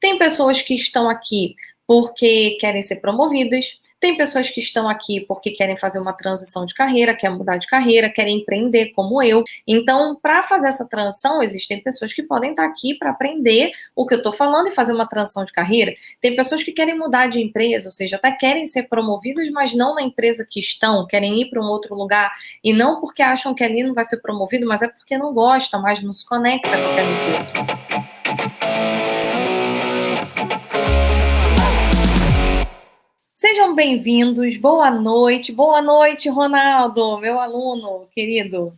Tem pessoas que estão aqui porque querem ser promovidas, tem pessoas que estão aqui porque querem fazer uma transição de carreira, querem mudar de carreira, querem empreender como eu. Então, para fazer essa transição, existem pessoas que podem estar aqui para aprender o que eu estou falando e fazer uma transição de carreira. Tem pessoas que querem mudar de empresa, ou seja, até querem ser promovidas, mas não na empresa que estão, querem ir para um outro lugar, e não porque acham que ali não vai ser promovido, mas é porque não gosta mais, não se conecta com aquela empresa. Sejam bem-vindos, boa noite, Ronaldo, meu aluno querido.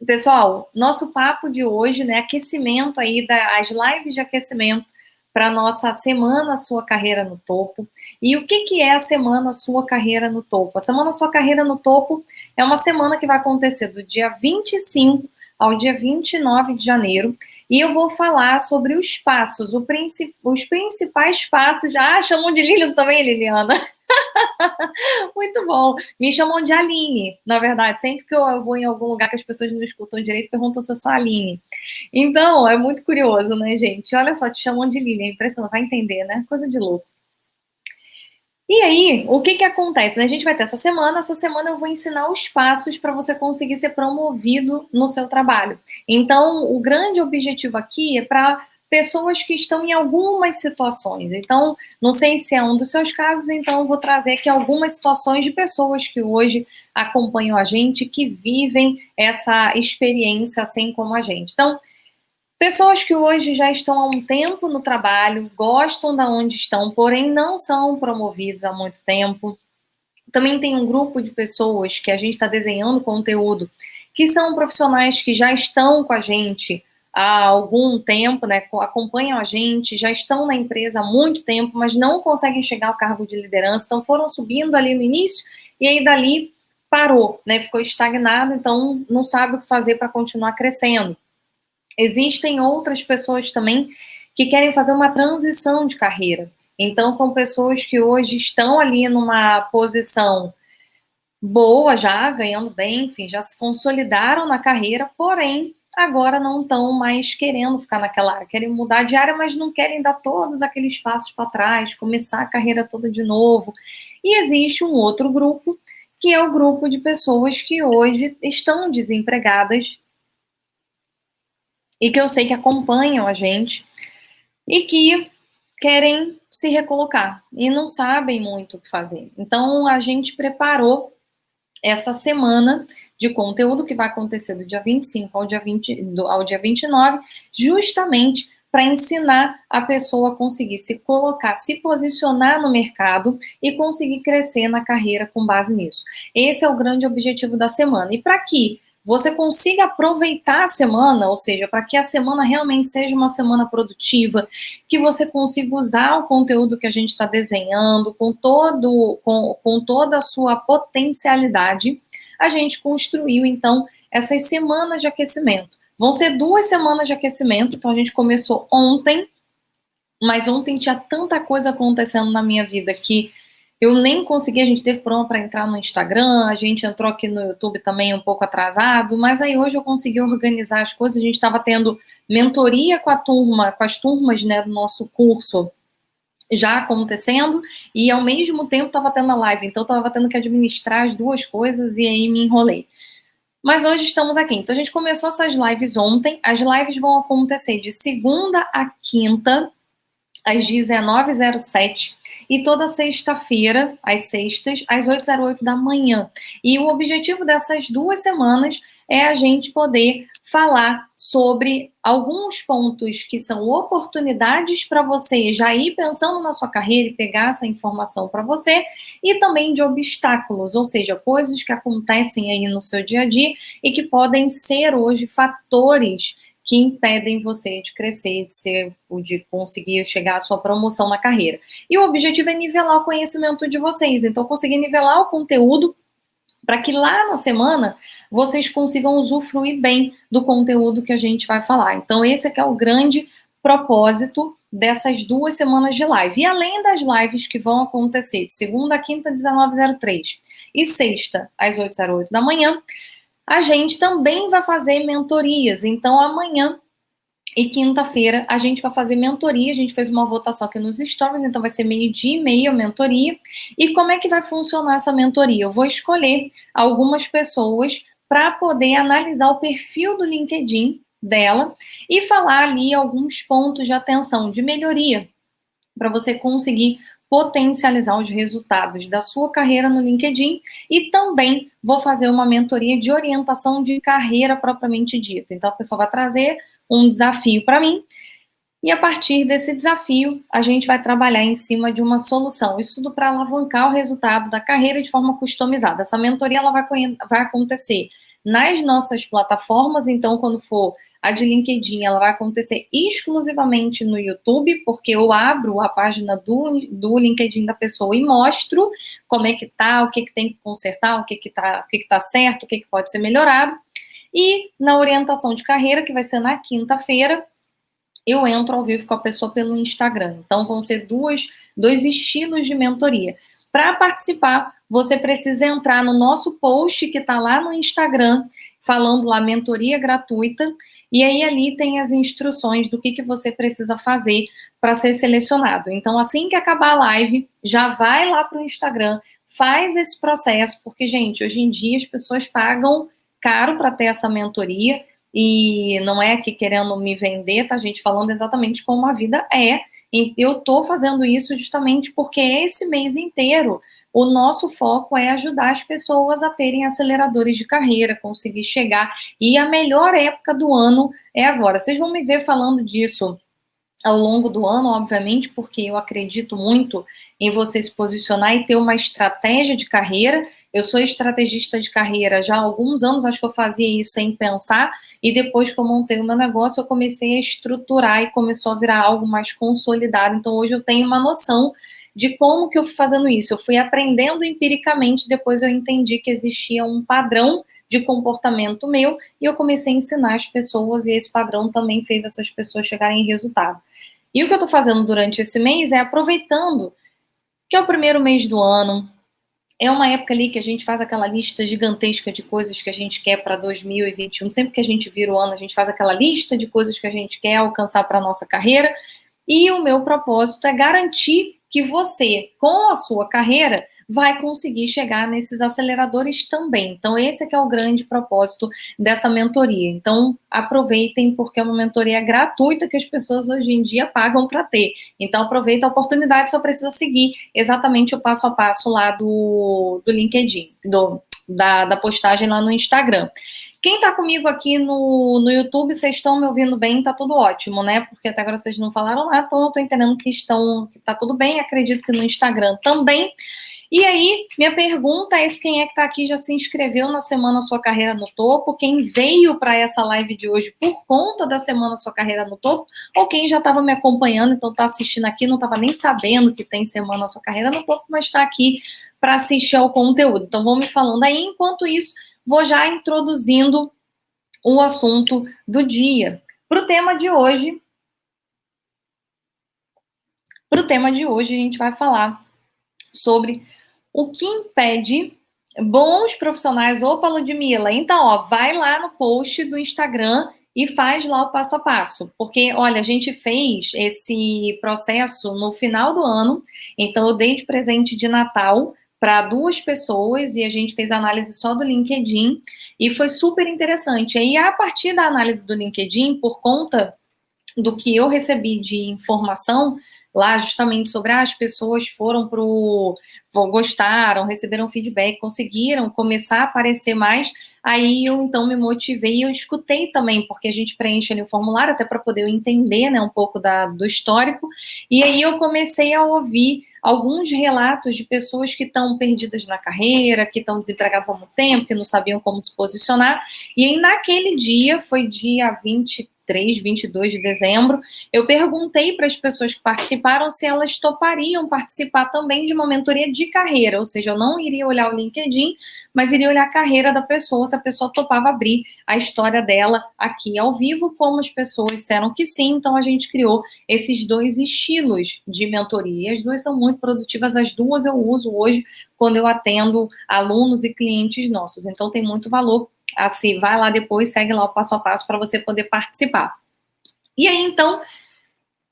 Pessoal, nosso papo de hoje, né, aquecimento aí, as lives de aquecimento para a nossa Semana Sua Carreira no Topo. E o que é a Semana Sua Carreira no Topo? A Semana Sua Carreira no Topo é uma semana que vai acontecer do dia 25 ao dia 29 de janeiro, e eu vou falar sobre os passos, os principais passos. Ah, chamam de Lilian também, Liliana. Muito bom. Me chamam de Aline, na verdade. Sempre que eu vou em algum lugar que as pessoas não escutam direito, perguntam se eu sou a Aline. Então, é muito curioso, né, gente? Olha só, te chamam de Lilian, é impressionante, vai entender, né? Coisa de louco. E aí, o que acontece? A gente vai ter essa semana eu vou ensinar os passos para você conseguir ser promovido no seu trabalho. Então, o grande objetivo aqui é para pessoas que estão em algumas situações. Então, não sei se é um dos seus casos, então eu vou trazer aqui algumas situações de pessoas que hoje acompanham a gente, que vivem essa experiência assim como a gente. Então, pessoas que hoje já estão há um tempo no trabalho, gostam de onde estão, porém não são promovidos há muito tempo. Também tem um grupo de pessoas que a gente está desenhando conteúdo, que são profissionais que já estão com a gente há algum tempo, né, acompanham a gente, já estão na empresa há muito tempo, mas não conseguem chegar ao cargo de liderança, então foram subindo ali no início, e aí dali parou, né, ficou estagnado, então não sabe o que fazer para continuar crescendo. Existem outras pessoas também que querem fazer uma transição de carreira. Então, são pessoas que hoje estão ali numa posição boa já, ganhando bem, enfim, já se consolidaram na carreira, porém, agora não estão mais querendo ficar naquela área, querem mudar de área, mas não querem dar todos aqueles passos para trás, começar a carreira toda de novo. E existe um outro grupo, que é o grupo de pessoas que hoje estão desempregadas e que eu sei que acompanham a gente e que querem se recolocar e não sabem muito o que fazer. Então, a gente preparou essa semana de conteúdo que vai acontecer do dia 25 ao dia 29, justamente para ensinar a pessoa a conseguir se colocar, se posicionar no mercado e conseguir crescer na carreira com base nisso. Esse é o grande objetivo da semana. E para que você consiga aproveitar a semana, ou seja, para que a semana realmente seja uma semana produtiva, que você consiga usar o conteúdo que a gente está desenhando com toda a sua potencialidade, a gente construiu, então, essas semanas de aquecimento. Vão ser 2 semanas de aquecimento, então a gente começou ontem, mas ontem tinha tanta coisa acontecendo na minha vida que eu nem consegui, a gente teve problema para entrar no Instagram, a gente entrou aqui no YouTube também um pouco atrasado, mas aí hoje eu consegui organizar as coisas, a gente estava tendo mentoria com a turma, com as turmas, né, do nosso curso já acontecendo, e ao mesmo tempo estava tendo a live, então estava tendo que administrar as duas coisas e aí me enrolei. Mas hoje estamos aqui, então a gente começou essas lives ontem, as lives vão acontecer de segunda a quinta, às 19h07, e toda sexta-feira, às sextas, às 8h08 da manhã. E o objetivo dessas 2 semanas é a gente poder falar sobre alguns pontos que são oportunidades para você já ir pensando na sua carreira e pegar essa informação para você, e também de obstáculos, ou seja, coisas que acontecem aí no seu dia a dia e que podem ser hoje fatores que impedem você de crescer, de conseguir chegar à sua promoção na carreira. E o objetivo é nivelar o conhecimento de vocês, então conseguir nivelar o conteúdo para que lá na semana vocês consigam usufruir bem do conteúdo que a gente vai falar. Então esse aqui é o grande propósito dessas 2 semanas de live. E além das lives que vão acontecer de segunda a quinta, 19h03, e sexta, às 8h08 da manhã, a gente também vai fazer mentorias. Então, amanhã E quinta-feira a gente vai fazer mentoria, a gente fez uma votação aqui nos stories, então vai ser 12h30 a mentoria. E como é que vai funcionar essa mentoria? Eu vou escolher algumas pessoas para poder analisar o perfil do LinkedIn dela e falar ali alguns pontos de atenção, de melhoria, para você conseguir potencializar os resultados da sua carreira no LinkedIn. E também vou fazer uma mentoria de orientação de carreira propriamente dita. Então a pessoa vai trazer um desafio para mim e a partir desse desafio a gente vai trabalhar em cima de uma solução. Isso tudo para alavancar o resultado da carreira de forma customizada. Essa mentoria ela vai acontecer nas nossas plataformas, então quando for a de LinkedIn, ela vai acontecer exclusivamente no YouTube, porque eu abro a página do LinkedIn da pessoa e mostro como é que tá, o que tem que consertar, o que tá certo, o que pode ser melhorado. E na orientação de carreira, que vai ser na quinta-feira, eu entro ao vivo com a pessoa pelo Instagram. Então, vão ser dois estilos de mentoria. Para participar, você precisa entrar no nosso post que está lá no Instagram, falando lá mentoria gratuita, e aí ali tem as instruções do que você precisa fazer para ser selecionado. Então, assim que acabar a live, já vai lá para o Instagram, faz esse processo, porque, gente, hoje em dia as pessoas pagam caro para ter essa mentoria, e não é aqui querendo me vender, tá, gente? Falando exatamente como a vida é. E eu tô fazendo isso justamente porque esse mês inteiro o nosso foco é ajudar as pessoas a terem aceleradores de carreira, conseguir chegar. E a melhor época do ano é agora. Vocês vão me ver falando disso ao longo do ano, obviamente, porque eu acredito muito em você se posicionar e ter uma estratégia de carreira. Eu sou estrategista de carreira já há alguns anos, acho que eu fazia isso sem pensar, e depois que eu montei o meu negócio, eu comecei a estruturar e começou a virar algo mais consolidado. Então, hoje eu tenho uma noção de como que eu fui fazendo isso. Eu fui aprendendo empiricamente, depois eu entendi que existia um padrão de comportamento meu, e eu comecei a ensinar as pessoas, e esse padrão também fez essas pessoas chegarem em resultado. E o que eu estou fazendo durante esse mês é aproveitando que é o primeiro mês do ano, é uma época ali que a gente faz aquela lista gigantesca de coisas que a gente quer para 2021. Sempre que a gente vira o ano, a gente faz aquela lista de coisas que a gente quer alcançar para a nossa carreira. E o meu propósito é garantir que você, com a sua carreira, vai conseguir chegar nesses aceleradores também. Então, esse é que é o grande propósito dessa mentoria. Então, aproveitem, porque é uma mentoria gratuita que as pessoas hoje em dia pagam para ter. Então, aproveita a oportunidade, só precisa seguir exatamente o passo a passo lá do LinkedIn, da postagem lá no Instagram. Quem tá comigo aqui no YouTube, vocês estão me ouvindo bem, tá tudo ótimo, né? Porque até agora vocês não falaram nada, então eu tô entendendo que tá tudo bem, acredito que no Instagram também. E aí, minha pergunta é se quem é que tá aqui já se inscreveu na Semana Sua Carreira no Topo, quem veio para essa live de hoje por conta da Semana Sua Carreira no Topo, ou quem já estava me acompanhando, então tá assistindo aqui, não estava nem sabendo que tem Semana Sua Carreira no Topo, mas está aqui para assistir ao conteúdo. Então vão me falando aí, enquanto isso, vou já introduzindo o assunto do dia. Para o tema de hoje, a gente vai falar sobre o que impede bons profissionais. Opa, Ludmilla, então, ó, vai lá no post do Instagram e faz lá o passo a passo, porque, olha, a gente fez esse processo no final do ano, então eu dei de presente de Natal para 2 pessoas e a gente fez a análise só do LinkedIn e foi super interessante. E a partir da análise do LinkedIn, por conta do que eu recebi de informação lá justamente sobre as pessoas gostaram, receberam feedback, conseguiram começar a aparecer mais, aí eu então me motivei e eu escutei também, porque a gente preenche ali o formulário até para poder entender, né, um pouco do histórico, e aí eu comecei a ouvir alguns relatos de pessoas que estão perdidas na carreira, que estão desempregadas há muito tempo, que não sabiam como se posicionar, e aí naquele dia, foi dia 23, 22 de dezembro, eu perguntei para as pessoas que participaram se elas topariam participar também de uma mentoria de carreira, ou seja, eu não iria olhar o LinkedIn, mas iria olhar a carreira da pessoa, se a pessoa topava abrir a história dela aqui ao vivo, como as pessoas disseram que sim, então a gente criou esses 2 estilos de mentoria, as 2 são muito produtivas, as 2 eu uso hoje quando eu atendo alunos e clientes nossos, então tem muito valor. Assim, vai lá depois, segue lá o passo a passo para você poder participar. E aí, então,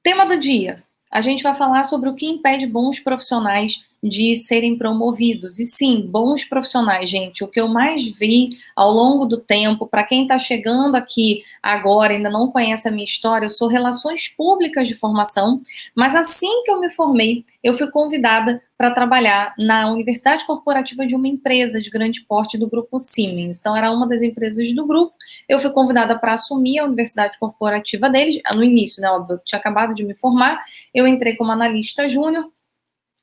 tema do dia. A gente vai falar sobre o que impede bons profissionais de serem promovidos. E sim, bons profissionais, gente. O que eu mais vi ao longo do tempo, para quem está chegando aqui agora, ainda não conhece a minha história, eu sou relações públicas de formação, mas assim que eu me formei, eu fui convidada para trabalhar na Universidade Corporativa de uma empresa de grande porte do grupo Siemens. Então, era uma das empresas do grupo. Eu fui convidada para assumir a universidade corporativa deles, no início, né, óbvio, eu tinha acabado de me formar, eu entrei como analista júnior,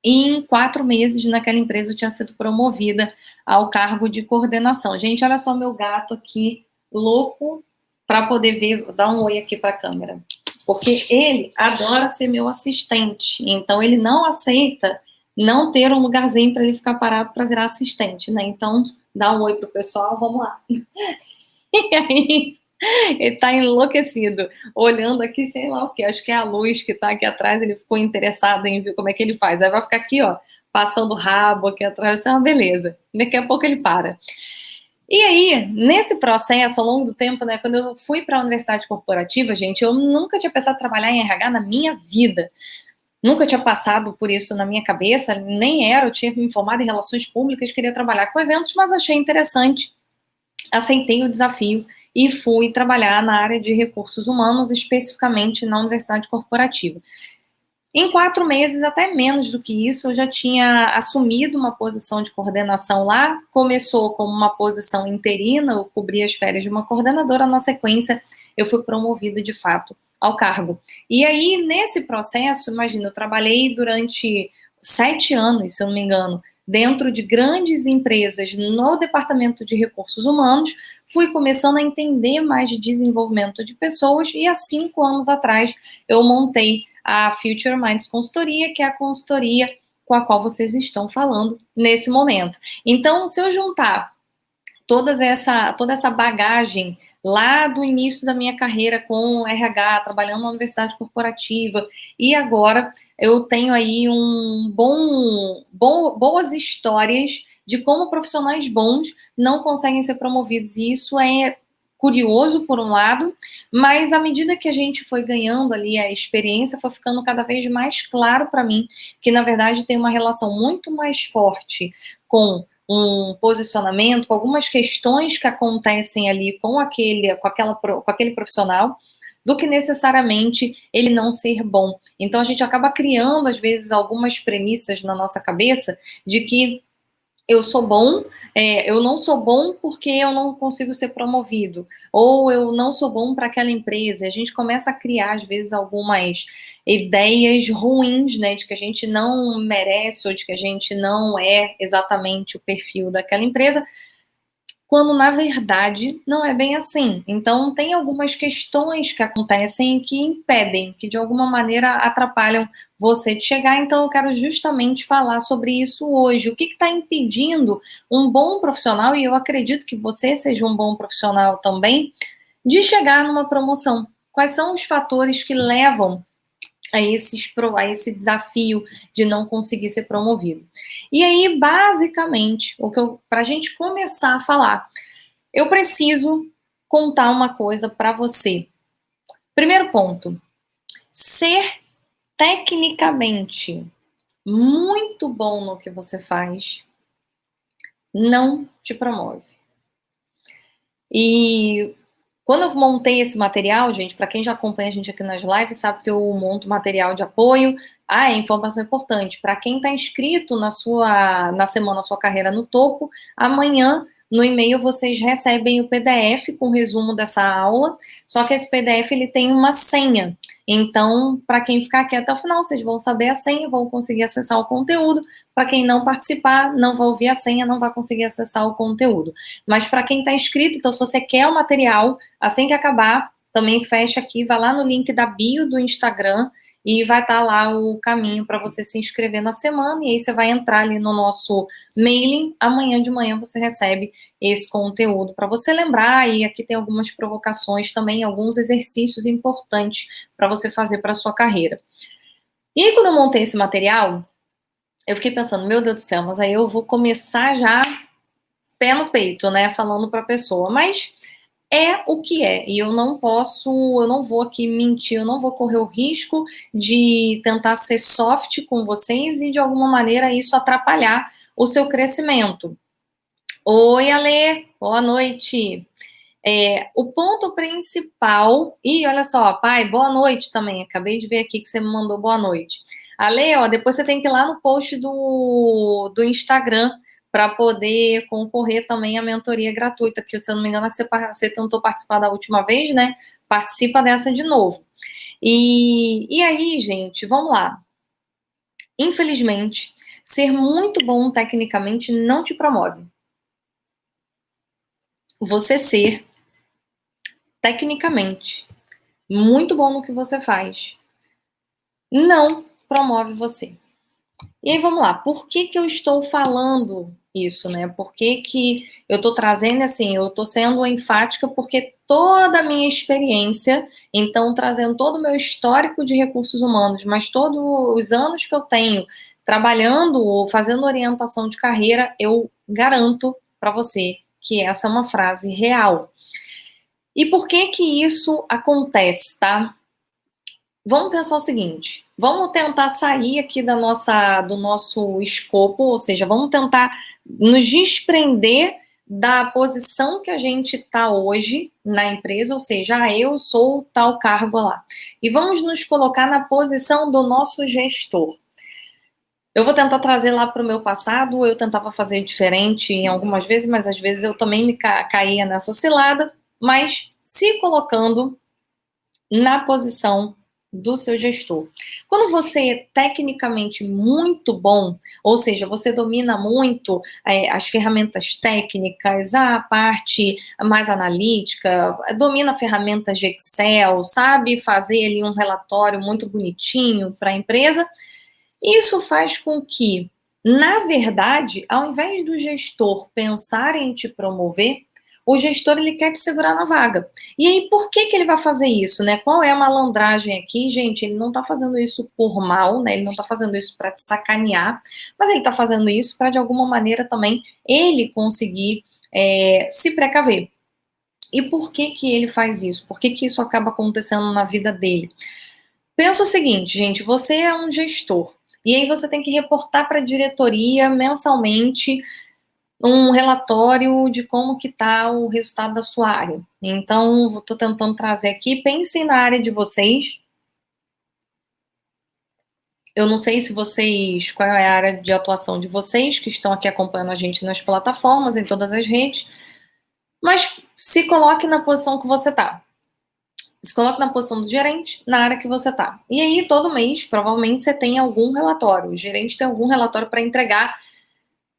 e em 4 meses naquela empresa eu tinha sido promovida ao cargo de coordenação. Gente, olha só meu gato aqui, louco, para poder ver, vou dar um oi aqui para a câmera, porque ele adora ser meu assistente, então ele não aceita não ter um lugarzinho para ele ficar parado para virar assistente, né? Então, dá um oi pro pessoal, vamos lá. E aí, ele tá enlouquecido, olhando aqui, sei lá o que, acho que é a luz que tá aqui atrás, ele ficou interessado em ver como é que ele faz. Aí vai ficar aqui, ó, passando o rabo aqui atrás, isso é uma beleza. Daqui a pouco ele para. E aí, nesse processo, ao longo do tempo, né, quando eu fui para a universidade corporativa, gente, eu nunca tinha pensado em trabalhar em RH na minha vida. Nunca tinha passado por isso na minha cabeça, nem era, eu tinha me formado em relações públicas, queria trabalhar com eventos, mas achei interessante, aceitei o desafio e fui trabalhar na área de recursos humanos, especificamente na Universidade Corporativa. Em 4 meses, até menos do que isso, eu já tinha assumido uma posição de coordenação lá. Começou como uma posição interina, eu cobri as férias de uma coordenadora, na sequência eu fui promovida de fato ao cargo. E aí, nesse processo, imagina, eu trabalhei durante 7 anos, se eu não me engano, dentro de grandes empresas no departamento de recursos humanos, fui começando a entender mais de desenvolvimento de pessoas e há 5 anos atrás eu montei a Future Minds Consultoria, que é a consultoria com a qual vocês estão falando nesse momento. Então, se eu juntar toda essa bagagem lá do início da minha carreira com RH, trabalhando na universidade corporativa, e agora eu tenho aí boas histórias de como profissionais bons não conseguem ser promovidos, e isso é curioso por um lado, mas à medida que a gente foi ganhando ali a experiência, foi ficando cada vez mais claro para mim que, na verdade, tem uma relação muito mais forte com um posicionamento, com algumas questões que acontecem ali com aquele profissional, do que necessariamente ele não ser bom. Então a gente acaba criando, às vezes, algumas premissas na nossa cabeça de que eu sou bom, eu não sou bom porque eu não consigo ser promovido, ou eu não sou bom para aquela empresa. A gente começa a criar, às vezes, algumas ideias ruins, né, de que a gente não merece, ou de que a gente não é exatamente o perfil daquela empresa, quando na verdade não é bem assim. Então, tem algumas questões que acontecem que impedem, que de alguma maneira atrapalham você de chegar. Então, eu quero justamente falar sobre isso hoje. O que está impedindo um bom profissional, e eu acredito que você seja um bom profissional também, de chegar numa promoção? Quais são os fatores que levam a esse desafio de não conseguir ser promovido? E aí, basicamente, para a gente começar a falar, eu preciso contar uma coisa para você. Primeiro ponto: ser tecnicamente muito bom no que você faz não te promove. E quando eu montei esse material, gente, para quem já acompanha a gente aqui nas lives, sabe que eu monto material de apoio. É informação importante. Para quem está inscrito na semana Sua Carreira no Topo, amanhã no e-mail vocês recebem o PDF com resumo dessa aula, só que esse PDF ele tem uma senha. Então, para quem ficar aqui até o final, vocês vão saber a senha, vão conseguir acessar o conteúdo. Para quem não participar, não vai ouvir a senha, não vai conseguir acessar o conteúdo. Mas para quem está inscrito, então se você quer o material, assim que acabar, também fecha aqui, vai lá no link da bio do Instagram e vai estar lá o caminho para você se inscrever na semana, e aí você vai entrar ali no nosso mailing, amanhã de manhã você recebe esse conteúdo para você lembrar, e aqui tem algumas provocações também, alguns exercícios importantes para você fazer para a sua carreira. E aí, quando eu montei esse material, eu fiquei pensando, meu Deus do céu, mas aí eu vou começar já pé no peito, né, falando para a pessoa, mas é o que é, e eu não vou aqui mentir, eu não vou correr o risco de tentar ser soft com vocês e de alguma maneira isso atrapalhar o seu crescimento. Oi, Ale, boa noite. O ponto principal, e olha só, pai, boa noite também, acabei de ver aqui que você me mandou boa noite. Ale, ó, depois você tem que ir lá no post do Instagram para poder concorrer também à mentoria gratuita, que se eu não me engano você tentou participar da última vez, né? Participa dessa de novo. E aí, gente, vamos lá. Infelizmente, ser muito bom tecnicamente não te promove. Você ser tecnicamente muito bom no que você faz não promove você. E aí vamos lá, por que eu estou falando isso, né? Por que eu estou trazendo assim, eu estou sendo enfática porque toda a minha experiência, então trazendo todo o meu histórico de recursos humanos, mas todos os anos que eu tenho trabalhando ou fazendo orientação de carreira, eu garanto para você que essa é uma frase real. E por que isso acontece, tá? Vamos pensar o seguinte, vamos tentar sair aqui do nosso escopo, ou seja, vamos tentar nos desprender da posição que a gente está hoje na empresa, ou seja, eu sou tal cargo lá. E vamos nos colocar na posição do nosso gestor. Eu vou tentar trazer lá para o meu passado, eu tentava fazer diferente em algumas vezes, mas às vezes eu também me caía nessa cilada, mas se colocando na posição do seu gestor. Quando você é tecnicamente muito bom, ou seja, você domina muito as ferramentas técnicas, a parte mais analítica, domina ferramentas de Excel, sabe fazer ali um relatório muito bonitinho para a empresa, isso faz com que, na verdade, ao invés do gestor pensar em te promover, o gestor ele quer te segurar na vaga. E aí, por que ele vai fazer isso, né? Qual é a malandragem aqui? Gente, ele não tá fazendo isso por mal, né? Ele não tá fazendo isso para te sacanear, mas ele tá fazendo isso para, de alguma maneira, também ele conseguir se precaver. E por que ele faz isso? Por que isso acaba acontecendo na vida dele? Pensa o seguinte, gente, você é um gestor. E aí você tem que reportar para a diretoria mensalmente um relatório de como que está o resultado da sua área. Então, estou tentando trazer aqui, pensem na área de vocês. Eu não sei se vocês, qual é a área de atuação de vocês, que estão aqui acompanhando a gente nas plataformas, em todas as redes, mas se coloque na posição que você está. Se coloque na posição do gerente, na área que você está. E aí, todo mês, provavelmente, você tem algum relatório. O gerente tem algum relatório para entregar,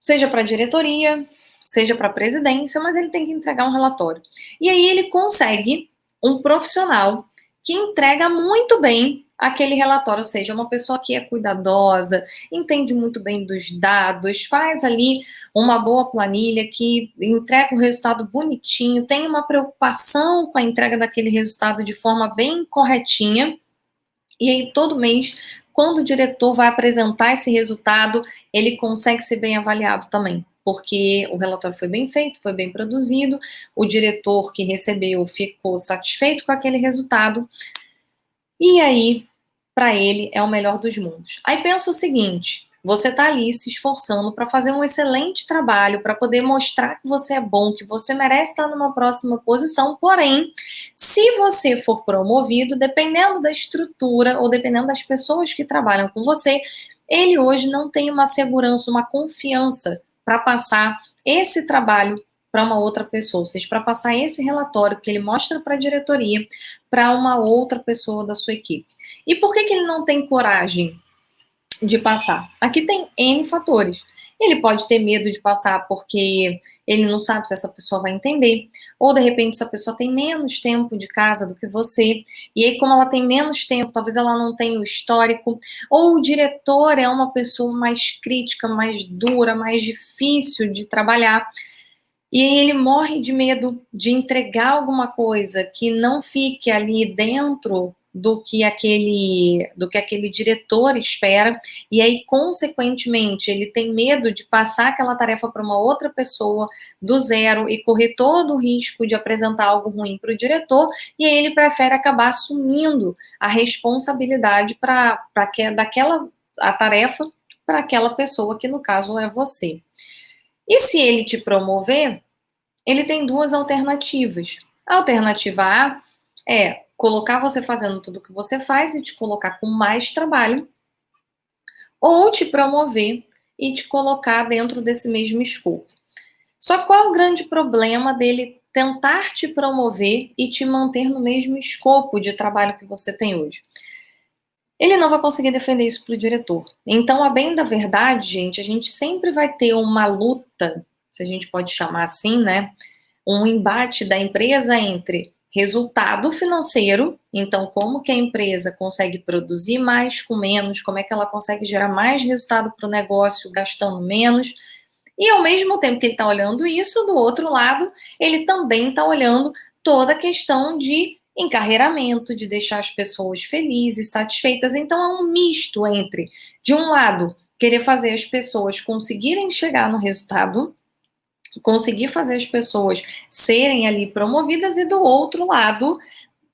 seja para a diretoria, seja para a presidência, mas ele tem que entregar um relatório. E aí ele consegue um profissional que entrega muito bem aquele relatório, ou seja, uma pessoa que é cuidadosa, entende muito bem dos dados, faz ali uma boa planilha, que entrega o resultado bonitinho, tem uma preocupação com a entrega daquele resultado de forma bem corretinha, e aí todo mês, quando o diretor vai apresentar esse resultado, ele consegue ser bem avaliado também, porque o relatório foi bem feito, foi bem produzido, o diretor que recebeu ficou satisfeito com aquele resultado, e aí, para ele, é o melhor dos mundos. Aí pensa o seguinte, você está ali se esforçando para fazer um excelente trabalho, para poder mostrar que você é bom, que você merece estar numa próxima posição, porém, se você for promovido, dependendo da estrutura ou dependendo das pessoas que trabalham com você, ele hoje não tem uma segurança, uma confiança para passar esse trabalho para uma outra pessoa, ou seja, para passar esse relatório que ele mostra para a diretoria para uma outra pessoa da sua equipe. E por que ele não tem coragem de passar? Aqui tem N fatores. Ele pode ter medo de passar porque ele não sabe se essa pessoa vai entender, ou de repente essa pessoa tem menos tempo de casa do que você, e aí como ela tem menos tempo, talvez ela não tenha o histórico, ou o diretor é uma pessoa mais crítica, mais dura, mais difícil de trabalhar, e ele morre de medo de entregar alguma coisa que não fique ali dentro do que aquele diretor espera, e aí, consequentemente, ele tem medo de passar aquela tarefa para uma outra pessoa do zero e correr todo o risco de apresentar algo ruim para o diretor, e aí ele prefere acabar assumindo a responsabilidade daquela a tarefa para aquela pessoa, que no caso é você. E se ele te promover, ele tem duas alternativas. A alternativa A é colocar você fazendo tudo o que você faz e te colocar com mais trabalho, ou te promover e te colocar dentro desse mesmo escopo. Só qual é o grande problema dele tentar te promover e te manter no mesmo escopo de trabalho que você tem hoje? Ele não vai conseguir defender isso para o diretor. Então, a bem da verdade, gente, a gente sempre vai ter uma luta, se a gente pode chamar assim, né? Um embate da empresa entre resultado financeiro, então como que a empresa consegue produzir mais com menos, como é que ela consegue gerar mais resultado para o negócio gastando menos, e ao mesmo tempo que ele está olhando isso, do outro lado, ele também está olhando toda a questão de encarreiramento, de deixar as pessoas felizes, satisfeitas. Então é um misto entre, de um lado, querer fazer as pessoas conseguirem chegar no resultado, conseguir fazer as pessoas serem ali promovidas, e do outro lado,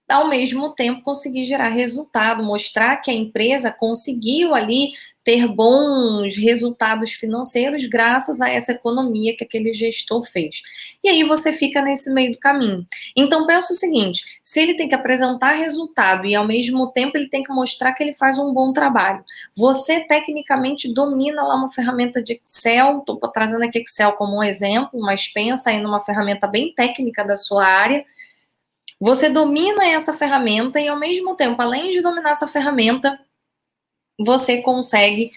ao mesmo tempo, conseguir gerar resultado, mostrar que a empresa conseguiu ali ter bons resultados financeiros graças a essa economia que aquele gestor fez. E aí você fica nesse meio do caminho. Então pensa o seguinte, se ele tem que apresentar resultado e ao mesmo tempo ele tem que mostrar que ele faz um bom trabalho, você tecnicamente domina lá uma ferramenta de Excel, estou trazendo aqui Excel como um exemplo, mas pensa aí numa ferramenta bem técnica da sua área. Você domina essa ferramenta e, ao mesmo tempo, além de dominar essa ferramenta, você consegue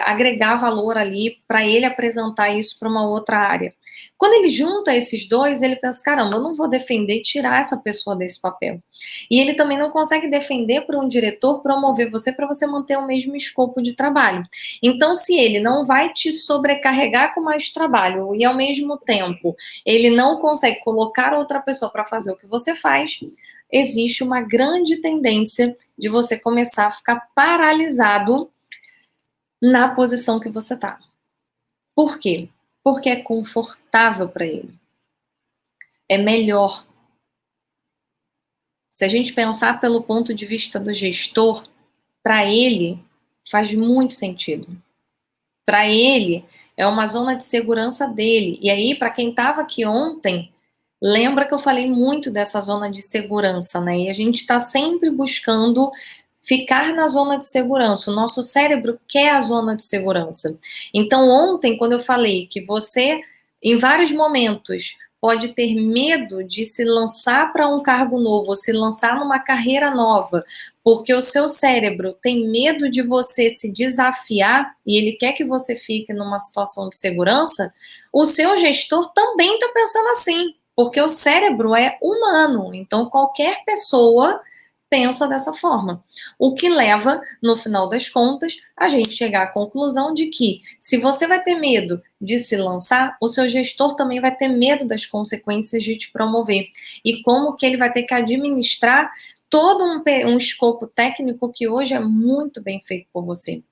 agregar valor ali para ele apresentar isso para uma outra área. Quando ele junta esses dois, ele pensa, caramba, eu não vou defender e tirar essa pessoa desse papel. E ele também não consegue defender para um diretor promover você para você manter o mesmo escopo de trabalho. Então, se ele não vai te sobrecarregar com mais trabalho e, ao mesmo tempo, ele não consegue colocar outra pessoa para fazer o que você faz, existe uma grande tendência de você começar a ficar paralisado na posição que você está. Por quê? Porque é confortável para ele. É melhor. Se a gente pensar pelo ponto de vista do gestor, para ele faz muito sentido. Para ele é uma zona de segurança dele. E aí, para quem estava aqui ontem, lembra que eu falei muito dessa zona de segurança, né? E a gente está sempre buscando ficar na zona de segurança. O nosso cérebro quer a zona de segurança. Então, ontem, quando eu falei que você, em vários momentos, pode ter medo de se lançar para um cargo novo, ou se lançar numa carreira nova, porque o seu cérebro tem medo de você se desafiar e ele quer que você fique numa situação de segurança, o seu gestor também está pensando assim, porque o cérebro é humano, então qualquer pessoa pensa dessa forma. O que leva, no final das contas, a gente chegar à conclusão de que, se você vai ter medo de se lançar, o seu gestor também vai ter medo das consequências de te promover. E como que ele vai ter que administrar todo um escopo técnico que hoje é muito bem feito por você.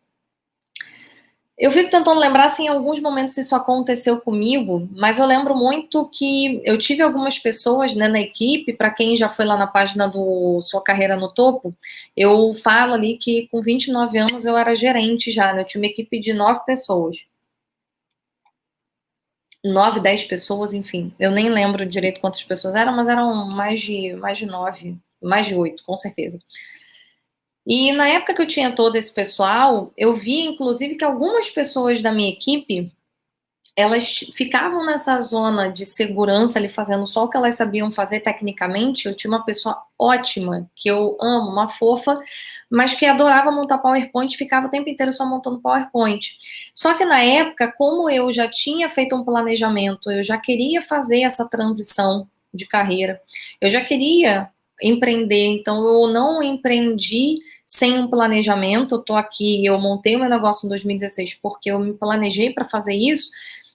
Eu fico tentando lembrar se em alguns momentos isso aconteceu comigo, mas eu lembro muito que eu tive algumas pessoas, né, na equipe. Para quem já foi lá na página do Sua Carreira no Topo, eu falo ali que com 29 anos eu era gerente já, né, eu tinha uma equipe de 9 pessoas. 9, 10 pessoas, enfim. Eu nem lembro direito quantas pessoas eram, mas eram mais de 9, mais de 8, com certeza. E na época que eu tinha todo esse pessoal, eu vi, inclusive, que algumas pessoas da minha equipe, elas ficavam nessa zona de segurança ali, fazendo só o que elas sabiam fazer tecnicamente. Eu tinha uma pessoa ótima, que eu amo, uma fofa, mas que adorava montar PowerPoint, ficava o tempo inteiro só montando PowerPoint. Só que na época, como eu já tinha feito um planejamento, eu já queria fazer essa transição de carreira, eu já queria empreender, então eu não empreendi sem um planejamento. Eu tô aqui, eu montei o meu negócio em 2016 porque eu me planejei para fazer isso.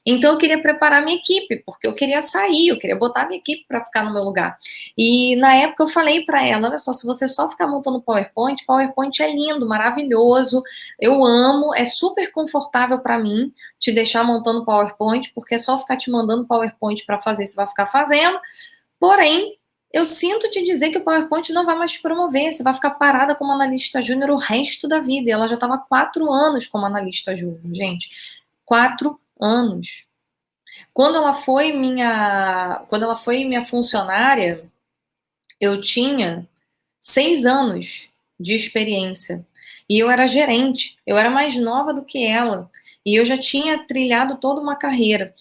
Então eu queria preparar minha equipe, porque eu queria sair, eu queria botar minha equipe para ficar no meu lugar. E na época eu falei para ela, olha só, se você só ficar montando PowerPoint, PowerPoint é lindo, maravilhoso, eu amo, é super confortável para mim te deixar montando PowerPoint, porque é só ficar te mandando PowerPoint para fazer, você vai ficar fazendo. Porém, eu sinto te dizer que o PowerPoint não vai mais te promover, você vai ficar parada como analista júnior o resto da vida. E ela já estava 4 anos como analista júnior, gente. 4 anos. Quando ela foi minha funcionária, eu tinha 6 anos de experiência. E eu era gerente, eu era mais nova do que ela. E eu já tinha trilhado toda uma carreira.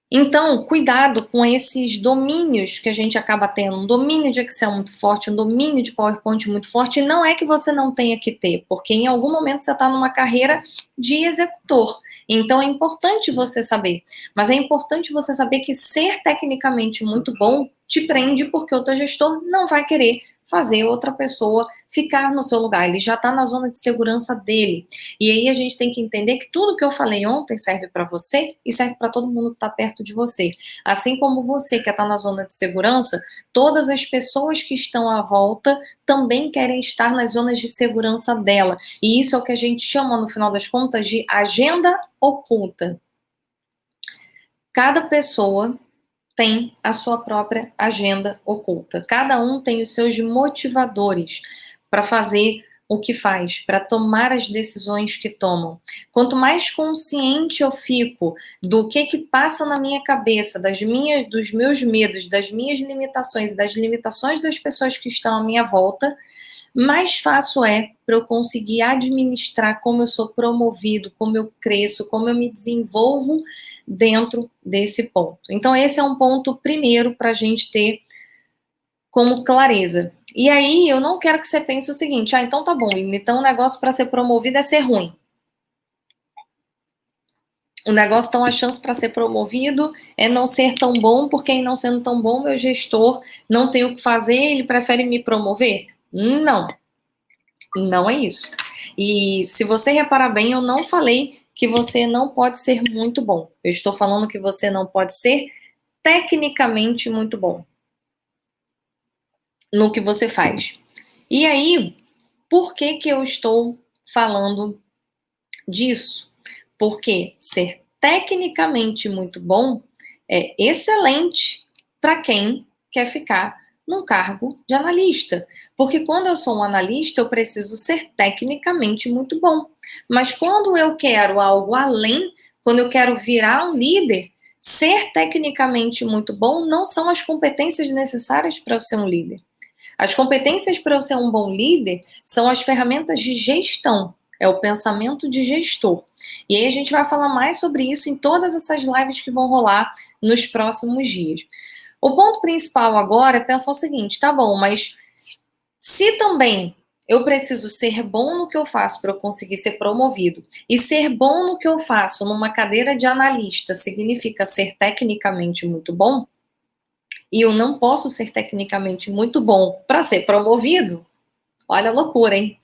Então, cuidado com esses domínios que a gente acaba tendo. Um domínio de Excel muito forte, um domínio de PowerPoint muito forte. E não é que você não tenha que ter, porque em algum momento você está numa carreira de executor. Então, é importante você saber. Mas é importante você saber que ser tecnicamente muito bom te prende, porque o teu gestor não vai querer fazer outra pessoa ficar no seu lugar. Ele já está na zona de segurança dele. E aí a gente tem que entender que tudo que eu falei ontem serve para você e serve para todo mundo que está perto de você. Assim como você que está na zona de segurança, todas as pessoas que estão à volta também querem estar nas zonas de segurança dela. E isso é o que a gente chama, no final das contas, de agenda oculta. Cada pessoa tem a sua própria agenda oculta. Cada um tem os seus motivadores para fazer o que faz, para tomar as decisões que tomam. Quanto mais consciente eu fico do que passa na minha cabeça, dos meus medos, das minhas limitações, das limitações das pessoas que estão à minha volta, mais fácil é para eu conseguir administrar como eu sou promovido, como eu cresço, como eu me desenvolvo dentro desse ponto. Então, esse é um ponto primeiro para a gente ter como clareza. E aí, eu não quero que você pense o seguinte, então tá bom, então o negócio para ser promovido é ser ruim. O negócio, então, a chance para ser promovido é não ser tão bom, porque em não sendo tão bom, meu gestor não tem o que fazer, ele prefere me promover? Não. Não é isso. E se você reparar bem, eu não falei que você não pode ser muito bom. Eu estou falando que você não pode ser tecnicamente muito bom no que você faz. E aí, por que eu estou falando disso? Porque ser tecnicamente muito bom é excelente para quem quer ficar num cargo de analista. Porque quando eu sou um analista, eu preciso ser tecnicamente muito bom. Mas quando eu quero algo além, quando eu quero virar um líder, ser tecnicamente muito bom não são as competências necessárias para eu ser um líder. As competências para eu ser um bom líder são as ferramentas de gestão, é o pensamento de gestor. E aí a gente vai falar mais sobre isso em todas essas lives que vão rolar nos próximos dias. O ponto principal agora é pensar o seguinte, tá bom, mas se também eu preciso ser bom no que eu faço para eu conseguir ser promovido, e ser bom no que eu faço numa cadeira de analista significa ser tecnicamente muito bom, e eu não posso ser tecnicamente muito bom para ser promovido, olha a loucura, hein?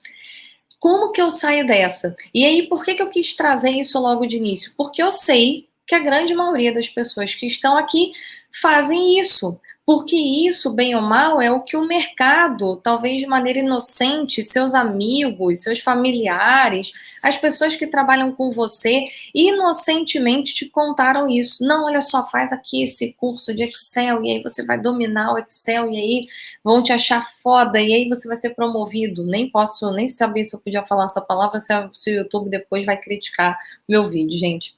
Como que eu saio dessa? E aí, por que eu quis trazer isso logo de início? Porque eu sei que a grande maioria das pessoas que estão aqui fazem isso. Porque isso, bem ou mal, é o que o mercado, talvez de maneira inocente, seus amigos, seus familiares, as pessoas que trabalham com você, inocentemente te contaram isso. Não, olha só, faz aqui esse curso de Excel, e aí você vai dominar o Excel, e aí vão te achar foda, e aí você vai ser promovido. Nem posso nem saber se eu podia falar essa palavra, se o YouTube depois vai criticar meu vídeo, gente.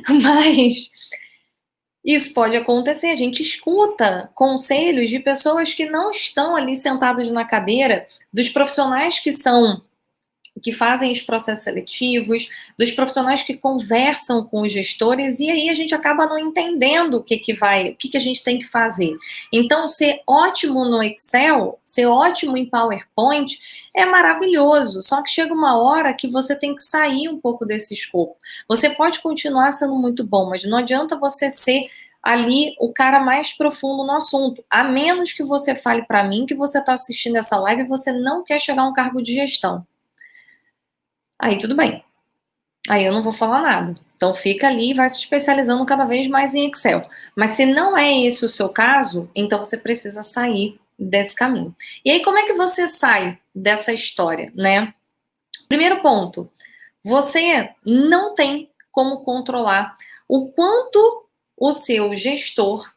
Mas isso pode acontecer, a gente escuta conselhos de pessoas que não estão ali sentadas na cadeira, dos profissionais que fazem os processos seletivos, dos profissionais que conversam com os gestores, e aí a gente acaba não entendendo o que a gente tem que fazer. Então, ser ótimo no Excel, ser ótimo em PowerPoint é maravilhoso, só que chega uma hora que você tem que sair um pouco desse escopo. Você pode continuar sendo muito bom, mas não adianta você ser ali o cara mais profundo no assunto, a menos que você fale para mim que você está assistindo essa live e você não quer chegar a um cargo de gestão. Aí tudo bem. Aí eu não vou falar nada. Então fica ali e vai se especializando cada vez mais em Excel. Mas se não é esse o seu caso, então você precisa sair desse caminho. E aí como é que você sai dessa história, né? Primeiro ponto, você não tem como controlar o quanto o seu gestor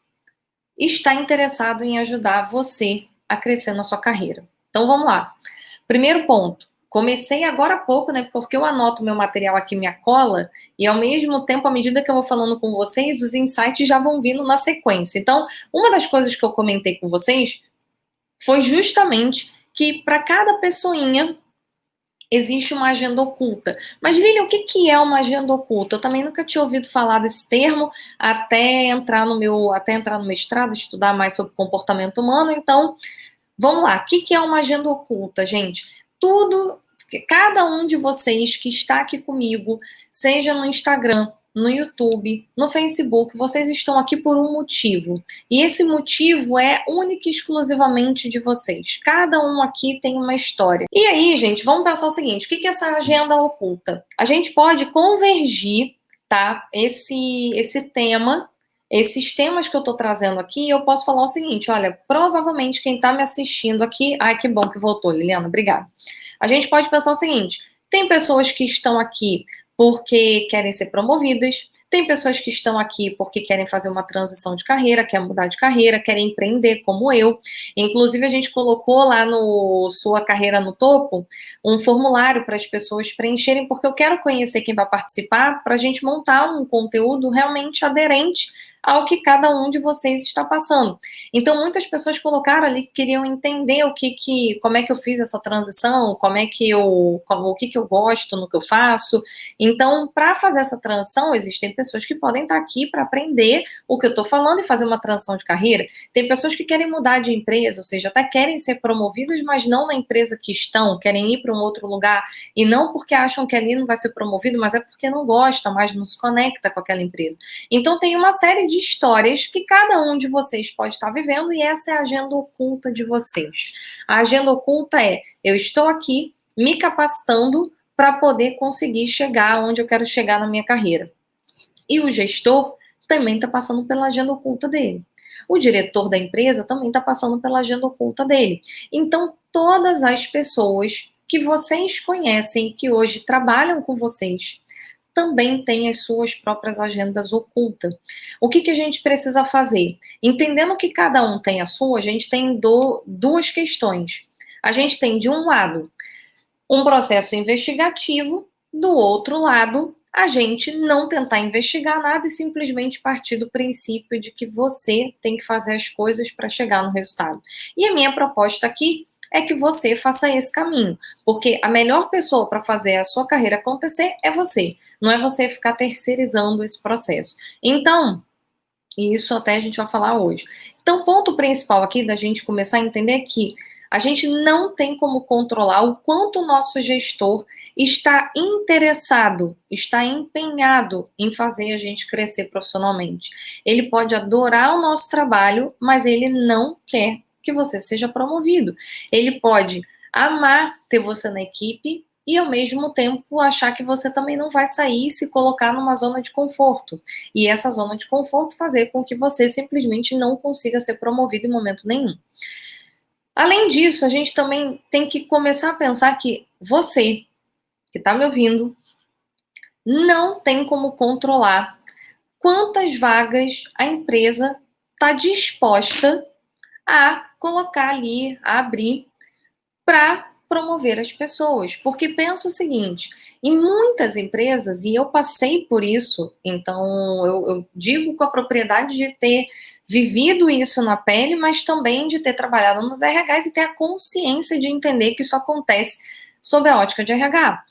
está interessado em ajudar você a crescer na sua carreira. Então vamos lá. Primeiro ponto. Comecei agora há pouco, né? Porque eu anoto meu material aqui, minha cola, e ao mesmo tempo, à medida que eu vou falando com vocês, os insights já vão vindo na sequência. Então, uma das coisas que eu comentei com vocês foi justamente que para cada pessoinha existe uma agenda oculta. Mas, Lilian, o que é uma agenda oculta? Eu também nunca tinha ouvido falar desse termo até entrar no mestrado, estudar mais sobre comportamento humano. Então, vamos lá. O que é uma agenda oculta, gente? Tudo, cada um de vocês que está aqui comigo, seja no Instagram, no YouTube, no Facebook, vocês estão aqui por um motivo. E esse motivo é único e exclusivamente de vocês. Cada um aqui tem uma história. E aí, gente, vamos pensar o seguinte: o que é essa agenda oculta? A gente pode convergir, tá? Esse tema, esses temas que eu tô trazendo aqui, eu posso falar o seguinte: olha, provavelmente quem tá me assistindo aqui. Ai, que bom que voltou, Liliana, obrigada. A gente pode pensar o seguinte: tem pessoas que estão aqui porque querem ser promovidas, tem pessoas que estão aqui porque querem fazer uma transição de carreira, querem mudar de carreira, querem empreender como eu. Inclusive, a gente colocou lá no Sua Carreira no Topo um formulário para as pessoas preencherem, porque eu quero conhecer quem vai participar para a gente montar um conteúdo realmente aderente ao que cada um de vocês está passando. Então, muitas pessoas colocaram ali que queriam entender como é que eu fiz essa transição, o que eu gosto no que eu faço. Então, para fazer essa transição, existem pessoas que podem estar aqui para aprender o que eu estou falando e fazer uma transição de carreira. Tem pessoas que querem mudar de empresa, ou seja, até querem ser promovidas, mas não na empresa que estão, querem ir para um outro lugar, e não porque acham que ali não vai ser promovido, mas é porque não gosta, mas não se conecta com aquela empresa. Então, tem uma série de histórias que cada um de vocês pode estar vivendo, e essa é a agenda oculta de vocês. A agenda oculta é: eu estou aqui me capacitando para poder conseguir chegar onde eu quero chegar na minha carreira. E o gestor também está passando pela agenda oculta dele. O diretor da empresa também está passando pela agenda oculta dele. Então, todas as pessoas que vocês conhecem, que hoje trabalham com vocês, também têm as suas próprias agendas ocultas. O que a gente precisa fazer? Entendendo que cada um tem a sua, a gente tem duas questões. A gente tem, de um lado, um processo investigativo, do outro lado, a gente não tentar investigar nada e simplesmente partir do princípio de que você tem que fazer as coisas para chegar no resultado. E a minha proposta aqui é que você faça esse caminho, porque a melhor pessoa para fazer a sua carreira acontecer é você, não é você ficar terceirizando esse processo. Então, e isso até a gente vai falar hoje. Então, o ponto principal aqui da gente começar a entender é que a gente não tem como controlar o quanto o nosso gestor está interessado, está empenhado em fazer a gente crescer profissionalmente. Ele pode adorar o nosso trabalho, mas ele não quer que você seja promovido. Ele pode amar ter você na equipe e, ao mesmo tempo, achar que você também não vai sair e se colocar numa zona de conforto. E essa zona de conforto fazer com que você simplesmente não consiga ser promovido em momento nenhum. Além disso, a gente também tem que começar a pensar que você, que está me ouvindo, não tem como controlar quantas vagas a empresa está disposta a colocar ali, a abrir, para promover as pessoas. Porque pensa o seguinte: em muitas empresas, e eu passei por isso, então eu digo com a propriedade de ter vivido isso na pele, mas também de ter trabalhado nos RHs e ter a consciência de entender que isso acontece sob a ótica de RH.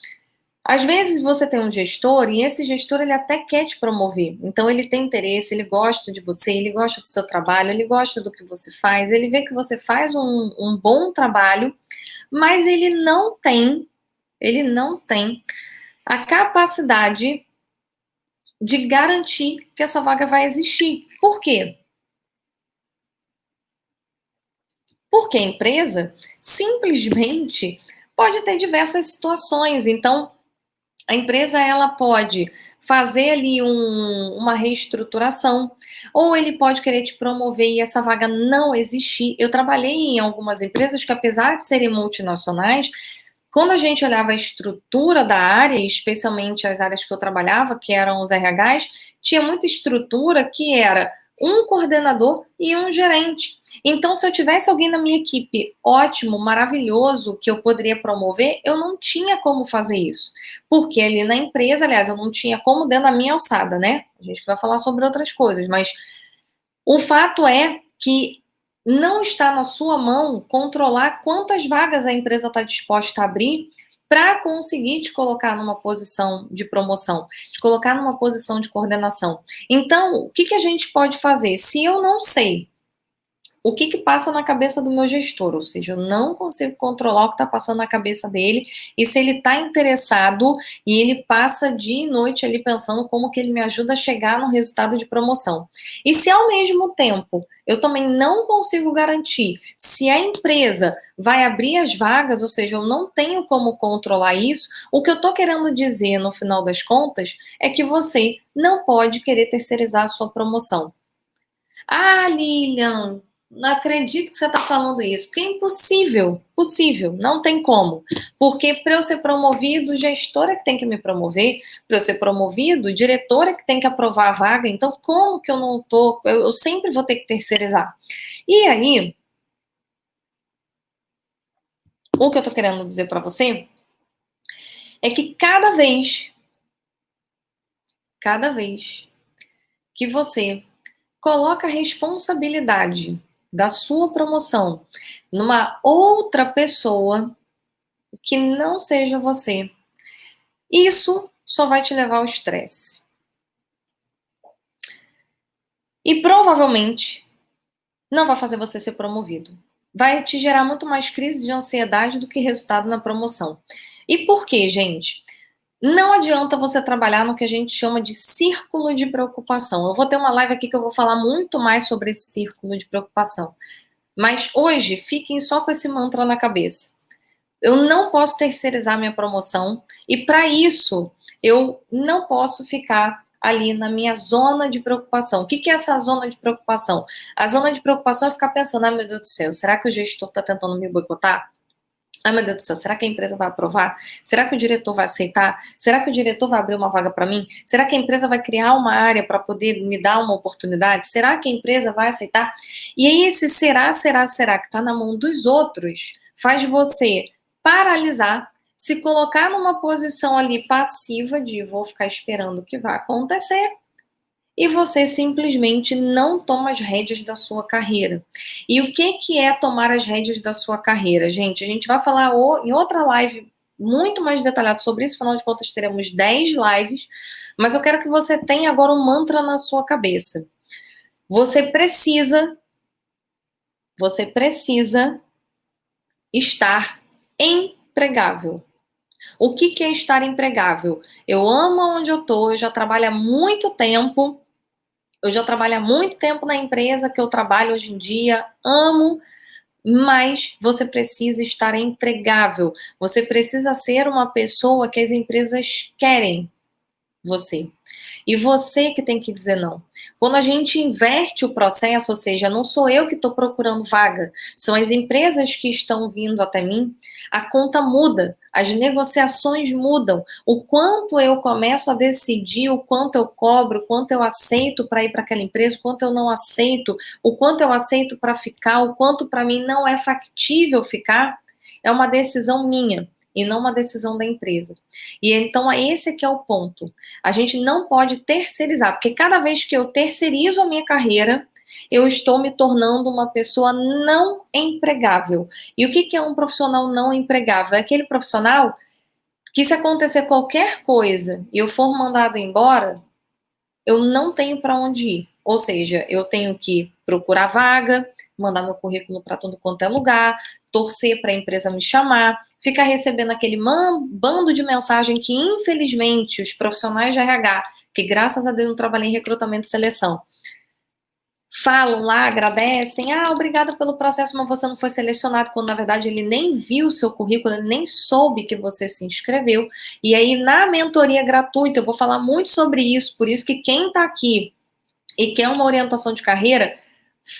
Às vezes você tem um gestor e esse gestor ele até quer te promover. Então ele tem interesse, ele gosta de você, ele gosta do seu trabalho, ele gosta do que você faz, ele vê que você faz um bom trabalho, mas ele não tem a capacidade de garantir que essa vaga vai existir. Por quê? Porque a empresa simplesmente pode ter diversas situações. Então, A empresa ela pode fazer ali uma reestruturação, ou ele pode querer te promover e essa vaga não existir. Eu trabalhei em algumas empresas que, apesar de serem multinacionais, quando a gente olhava a estrutura da área, especialmente as áreas que eu trabalhava, que eram os RHs, tinha muita estrutura que era um coordenador e um gerente. Então, se eu tivesse alguém na minha equipe ótimo, maravilhoso, que eu poderia promover, eu não tinha como fazer isso. Porque ali na empresa, aliás, eu não tinha como dentro da minha alçada, né? A gente vai falar sobre outras coisas, mas o fato é que não está na sua mão controlar quantas vagas a empresa está disposta a abrir para conseguir te colocar numa posição de promoção, te colocar numa posição de coordenação. Então, o que a gente pode fazer? Se eu não sei o que passa na cabeça do meu gestor, ou seja, eu não consigo controlar o que está passando na cabeça dele, e se ele está interessado e ele passa dia e noite ali pensando como que ele me ajuda a chegar no resultado de promoção. E se ao mesmo tempo eu também não consigo garantir se a empresa vai abrir as vagas, ou seja, eu não tenho como controlar isso, o que eu estou querendo dizer no final das contas é que você não pode querer terceirizar a sua promoção. Ah, Lilian, não acredito que você está falando isso, porque é impossível, possível, não tem como. Porque para eu ser promovido, o gestor é que tem que me promover, para eu ser promovido, o diretor é que tem que aprovar a vaga, então como que eu não tô, eu sempre vou ter que terceirizar. E aí, o que eu tô querendo dizer para você é que cada vez que você coloca a responsabilidade da sua promoção numa outra pessoa que não seja você, isso só vai te levar ao estresse. E provavelmente não vai fazer você ser promovido. Vai te gerar muito mais crise de ansiedade do que resultado na promoção. E por quê, gente? Não adianta você trabalhar no que a gente chama de círculo de preocupação. Eu vou ter uma live aqui que eu vou falar muito mais sobre esse círculo de preocupação. Mas hoje, fiquem só com esse mantra na cabeça. Eu não posso terceirizar minha promoção e para isso eu não posso ficar ali na minha zona de preocupação. O que é essa zona de preocupação? A zona de preocupação é ficar pensando, ai meu Deus do céu, será que o gestor está tentando me boicotar? Ai meu Deus do céu, será que a empresa vai aprovar? Será que o diretor vai aceitar? Será que o diretor vai abrir uma vaga para mim? Será que a empresa vai criar uma área para poder me dar uma oportunidade? Será que a empresa vai aceitar? E aí esse será que está na mão dos outros faz você paralisar, se colocar numa posição ali passiva de vou ficar esperando o que vai acontecer e você simplesmente não toma as rédeas da sua carreira. E o que é tomar as rédeas da sua carreira, gente? A gente vai falar em outra live muito mais detalhado sobre isso, afinal de contas teremos 10 lives, mas eu quero que você tenha agora um mantra na sua cabeça. Você precisa estar empregável. O que é estar empregável? Eu amo onde eu tô, eu já trabalho há muito tempo, na empresa que eu trabalho hoje em dia, amo, mas você precisa estar empregável. Você precisa ser uma pessoa que as empresas querem você. E você que tem que dizer não. Quando a gente inverte o processo, ou seja, não sou eu que estou procurando vaga, são as empresas que estão vindo até mim, a conta muda, as negociações mudam. O quanto eu começo a decidir, o quanto eu cobro, o quanto eu aceito para ir para aquela empresa, o quanto eu não aceito, o quanto eu aceito para ficar, o quanto para mim não é factível ficar, é uma decisão minha e não uma decisão da empresa. E então esse que é o ponto. A gente não pode terceirizar, porque cada vez que eu terceirizo a minha carreira, eu estou me tornando uma pessoa não empregável. E o que é um profissional não empregável? É aquele profissional que, se acontecer qualquer coisa e eu for mandado embora, eu não tenho para onde ir. Ou seja, eu tenho que procurar vaga, mandar meu currículo para todo quanto é lugar, torcer para a empresa me chamar, ficar recebendo aquele bando de mensagem que, infelizmente, os profissionais de RH, que graças a Deus eu trabalhei em recrutamento e seleção, falam lá, agradecem, obrigada pelo processo, mas você não foi selecionado, quando na verdade ele nem viu o seu currículo, ele nem soube que você se inscreveu. E aí na mentoria gratuita, eu vou falar muito sobre isso, por isso que quem tá aqui e quer uma orientação de carreira,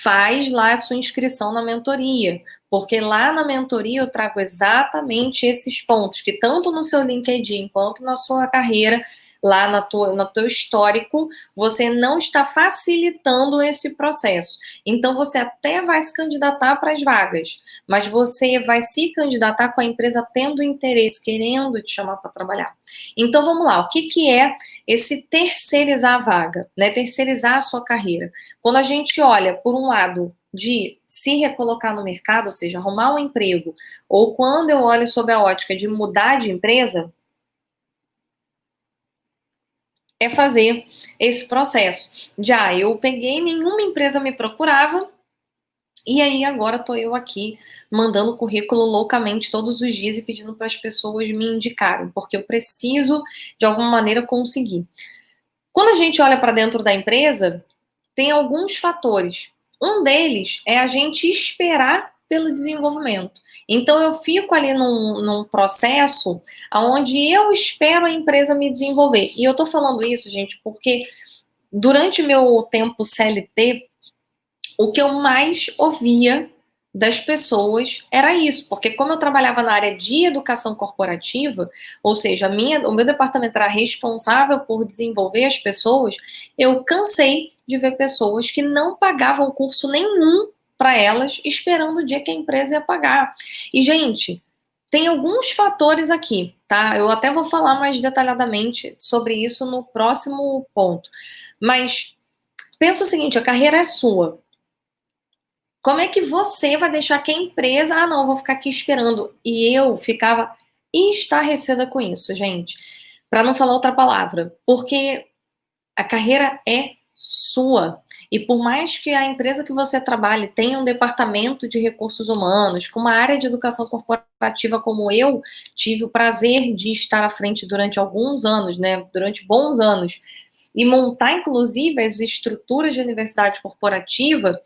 faz lá a sua inscrição na mentoria, porque lá na mentoria eu trago exatamente esses pontos, que tanto no seu LinkedIn quanto na sua carreira, lá no teu histórico, você não está facilitando esse processo. Então, você até vai se candidatar para as vagas, mas você vai se candidatar com a empresa tendo interesse, querendo te chamar para trabalhar. Então, vamos lá, o que é esse terceirizar a vaga, né? Terceirizar a sua carreira. Quando a gente olha, por um lado, de se recolocar no mercado, ou seja, arrumar um emprego, ou quando eu olho sob a ótica de mudar de empresa, é fazer esse processo. Já eu peguei, nenhuma empresa me procurava, e aí agora tô eu aqui mandando currículo loucamente todos os dias e pedindo para as pessoas me indicarem, porque eu preciso de alguma maneira conseguir. Quando a gente olha para dentro da empresa, tem alguns fatores. Um deles é a gente esperar pelo desenvolvimento. Então, eu fico ali num processo onde eu espero a empresa me desenvolver. E eu tô falando isso, gente, porque durante meu tempo CLT, o que eu mais ouvia das pessoas era isso, porque como eu trabalhava na área de educação corporativa, ou seja, o meu departamento era responsável por desenvolver as pessoas, eu cansei de ver pessoas que não pagavam curso nenhum para elas, esperando o dia que a empresa ia pagar. E, gente, tem alguns fatores aqui, tá? Eu até vou falar mais detalhadamente sobre isso no próximo ponto. Mas pensa o seguinte, a carreira é sua. Como é que você vai deixar que a empresa, não, eu vou ficar aqui esperando. E eu ficava estarrecida com isso, gente. Para não falar outra palavra. Porque a carreira é sua. E por mais que a empresa que você trabalhe tenha um departamento de recursos humanos, com uma área de educação corporativa como eu tive o prazer de estar à frente durante alguns anos, né? Durante bons anos. E montar, inclusive, as estruturas de universidade corporativa,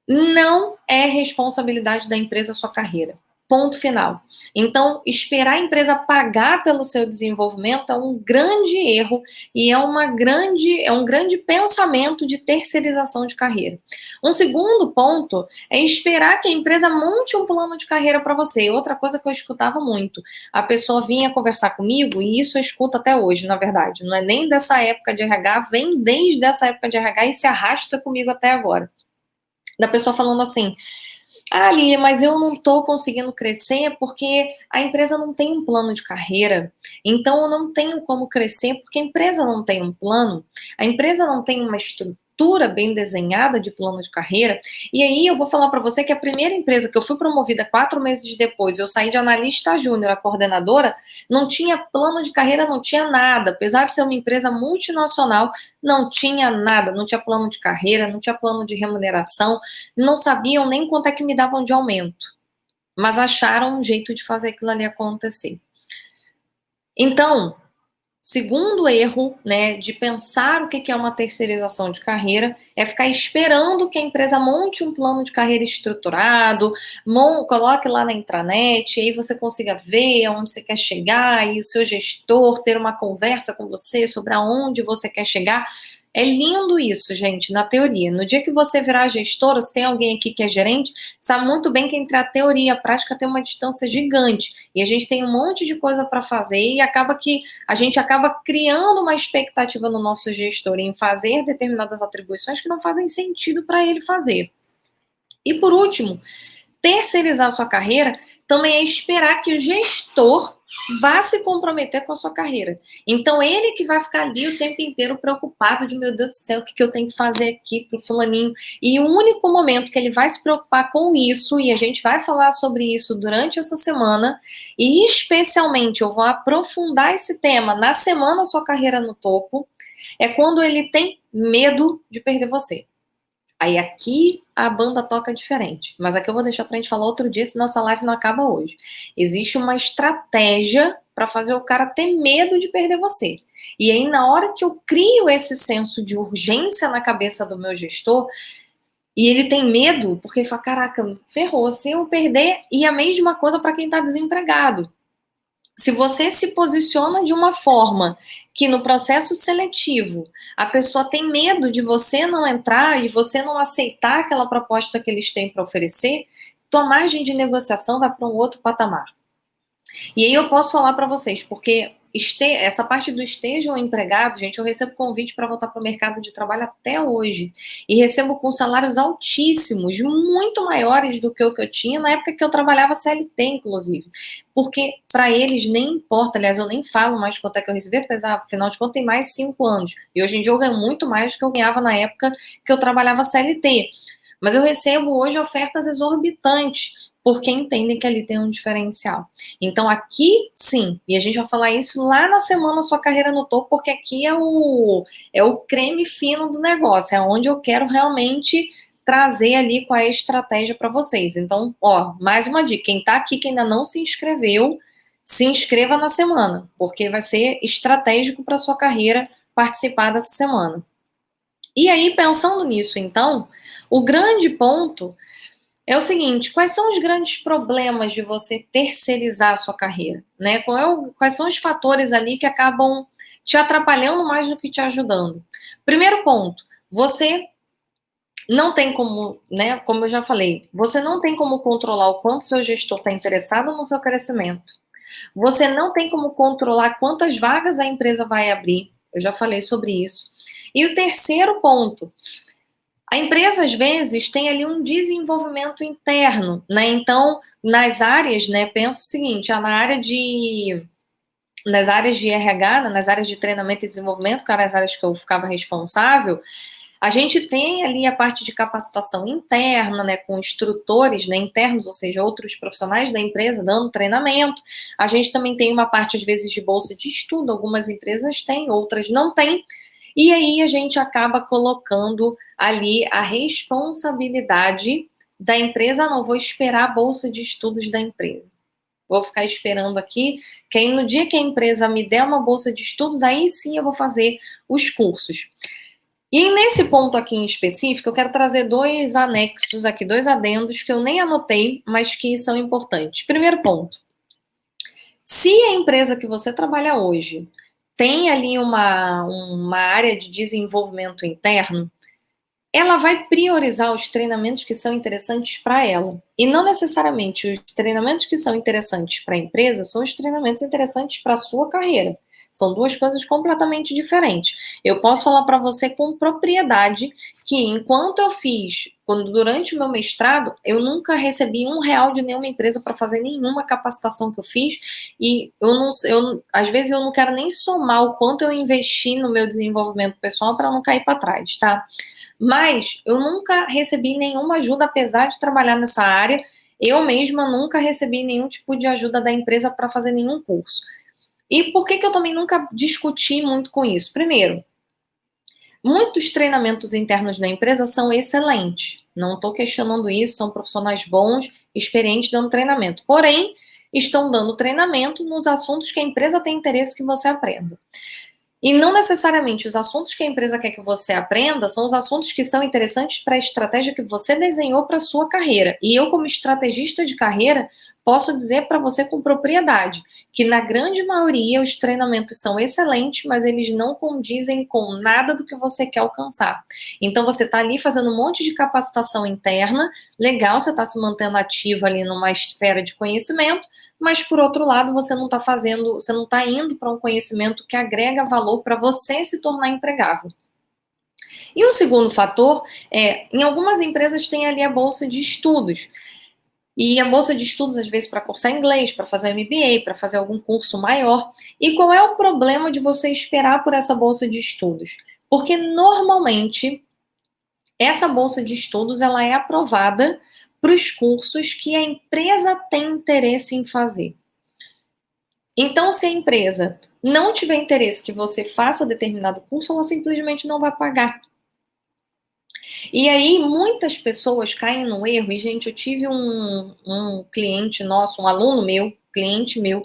não é responsabilidade da empresa a sua carreira. Ponto final. Então, esperar a empresa pagar pelo seu desenvolvimento é um grande erro e é um grande pensamento de terceirização de carreira. Um segundo ponto é esperar que a empresa monte um plano de carreira para você. Outra coisa que eu escutava muito, a pessoa vinha conversar comigo, e isso eu escuto até hoje, na verdade, não é nem dessa época de RH, vem desde essa época de RH e se arrasta comigo até agora. Da pessoa falando assim, Lia, mas eu não estou conseguindo crescer porque a empresa não tem um plano de carreira, então eu não tenho como crescer porque a empresa não tem um plano, a empresa não tem uma estrutura bem desenhada de plano de carreira. E aí eu vou falar para você que a primeira empresa que eu fui promovida 4 meses depois, eu saí de analista júnior a coordenadora, não tinha plano de carreira, não tinha nada, apesar de ser uma empresa multinacional, não tinha nada, não tinha plano de carreira, não tinha plano de remuneração, não sabiam nem quanto é que me davam de aumento, mas acharam um jeito de fazer aquilo ali acontecer. Então, segundo erro, né, de pensar o que é uma terceirização de carreira, é ficar esperando que a empresa monte um plano de carreira estruturado, coloque lá na intranet, e aí você consiga ver aonde você quer chegar, e o seu gestor ter uma conversa com você sobre aonde você quer chegar. É lindo isso, gente, na teoria. No dia que você virar gestor, ou se tem alguém aqui que é gerente, sabe muito bem que entre a teoria e a prática tem uma distância gigante. E a gente tem um monte de coisa para fazer e acaba que a gente acaba criando uma expectativa no nosso gestor em fazer determinadas atribuições que não fazem sentido para ele fazer. E por último, terceirizar a sua carreira também é esperar que o gestor vá se comprometer com a sua carreira. Então, ele que vai ficar ali o tempo inteiro preocupado de, meu Deus do céu, o que eu tenho que fazer aqui pro fulaninho? E o único momento que ele vai se preocupar com isso, e a gente vai falar sobre isso durante essa semana, e especialmente eu vou aprofundar esse tema na semana Sua Carreira no Topo, é quando ele tem medo de perder você. Aí aqui a banda toca diferente, mas aqui eu vou deixar pra gente falar outro dia, se nossa live não acaba hoje. Existe uma estratégia para fazer o cara ter medo de perder você. E aí, na hora que eu crio esse senso de urgência na cabeça do meu gestor, e ele tem medo, porque ele fala, caraca, ferrou, se eu perder, e a mesma coisa para quem está desempregado. Se você se posiciona de uma forma que no processo seletivo a pessoa tem medo de você não entrar e você não aceitar aquela proposta que eles têm para oferecer, tua margem de negociação vai para um outro patamar. E aí eu posso falar para vocês, porque essa parte do estejam empregado, gente, eu recebo convite para voltar para o mercado de trabalho até hoje. E recebo com salários altíssimos, muito maiores do que o que eu tinha na época que eu trabalhava CLT, inclusive. Porque para eles nem importa, aliás, eu nem falo mais quanto é que eu recebi, apesar, afinal de contas, tem mais 5 anos. E hoje em dia eu ganho muito mais do que eu ganhava na época que eu trabalhava CLT. Mas eu recebo hoje ofertas exorbitantes, porque entendem que ali tem um diferencial. Então aqui, sim, e a gente vai falar isso lá na semana Sua Carreira no Topo, porque aqui é o creme fino do negócio, é onde eu quero realmente trazer ali qual é a estratégia para vocês. Então, ó, mais uma dica, quem tá aqui que ainda não se inscreveu, se inscreva na semana, porque vai ser estratégico para sua carreira participar dessa semana. E aí, pensando nisso, então, o grande ponto é o seguinte, quais são os grandes problemas de você terceirizar a sua carreira, né? Quais são os fatores ali que acabam te atrapalhando mais do que te ajudando? Primeiro ponto, você não tem como, né? Como eu já falei, você não tem como controlar o quanto seu gestor está interessado no seu crescimento. Você não tem como controlar quantas vagas a empresa vai abrir. Eu já falei sobre isso. E o terceiro ponto, a empresa, às vezes, tem ali um desenvolvimento interno, né? Então, nas áreas, né, pensa o seguinte, nas áreas de RH, nas áreas de treinamento e desenvolvimento, que eram as áreas que eu ficava responsável, a gente tem ali a parte de capacitação interna, né, com instrutores, né, internos, ou seja, outros profissionais da empresa dando treinamento. A gente também tem uma parte, às vezes, de bolsa de estudo, algumas empresas têm, outras não têm. E aí a gente acaba colocando ali a responsabilidade da empresa. Não, vou esperar a bolsa de estudos da empresa. Vou ficar esperando aqui, que aí no dia que a empresa me der uma bolsa de estudos, aí sim eu vou fazer os cursos. E nesse ponto aqui em específico, eu quero trazer dois anexos aqui, dois adendos que eu nem anotei, mas que são importantes. Primeiro ponto, se a empresa que você trabalha hoje tem ali uma área de desenvolvimento interno, ela vai priorizar os treinamentos que são interessantes para ela. E não necessariamente os treinamentos que são interessantes para a empresa são os treinamentos interessantes para a sua carreira. São duas coisas completamente diferentes. Eu posso falar para você com propriedade que enquanto eu fiz, durante o meu mestrado, eu nunca recebi R$ 1 de nenhuma empresa para fazer nenhuma capacitação que eu fiz. E às vezes eu não quero nem somar o quanto eu investi no meu desenvolvimento pessoal para não cair para trás, tá? Mas eu nunca recebi nenhuma ajuda, apesar de trabalhar nessa área. Eu mesma nunca recebi nenhum tipo de ajuda da empresa para fazer nenhum curso. E por que eu também nunca discuti muito com isso? Primeiro, muitos treinamentos internos da empresa são excelentes. Não estou questionando isso, são profissionais bons, experientes dando treinamento. Porém, estão dando treinamento nos assuntos que a empresa tem interesse que você aprenda. E não necessariamente os assuntos que a empresa quer que você aprenda são os assuntos que são interessantes para a estratégia que você desenhou para a sua carreira. E eu, como estrategista de carreira, posso dizer para você com propriedade que, na grande maioria, os treinamentos são excelentes, mas eles não condizem com nada do que você quer alcançar. Então, você está ali fazendo um monte de capacitação interna, legal, você está se mantendo ativo ali numa esfera de conhecimento, mas, por outro lado, você não está indo para um conhecimento que agrega valor para você se tornar empregável. E o segundo fator em algumas empresas tem ali a bolsa de estudos. E a bolsa de estudos, às vezes, para cursar inglês, para fazer um MBA, para fazer algum curso maior. E qual é o problema de você esperar por essa bolsa de estudos? Porque, normalmente, essa bolsa de estudos ela é aprovada para os cursos que a empresa tem interesse em fazer. Então, se a empresa não tiver interesse que você faça determinado curso, ela simplesmente não vai pagar. E aí, muitas pessoas caem no erro, e, gente, eu tive um cliente nosso, um aluno meu, cliente meu,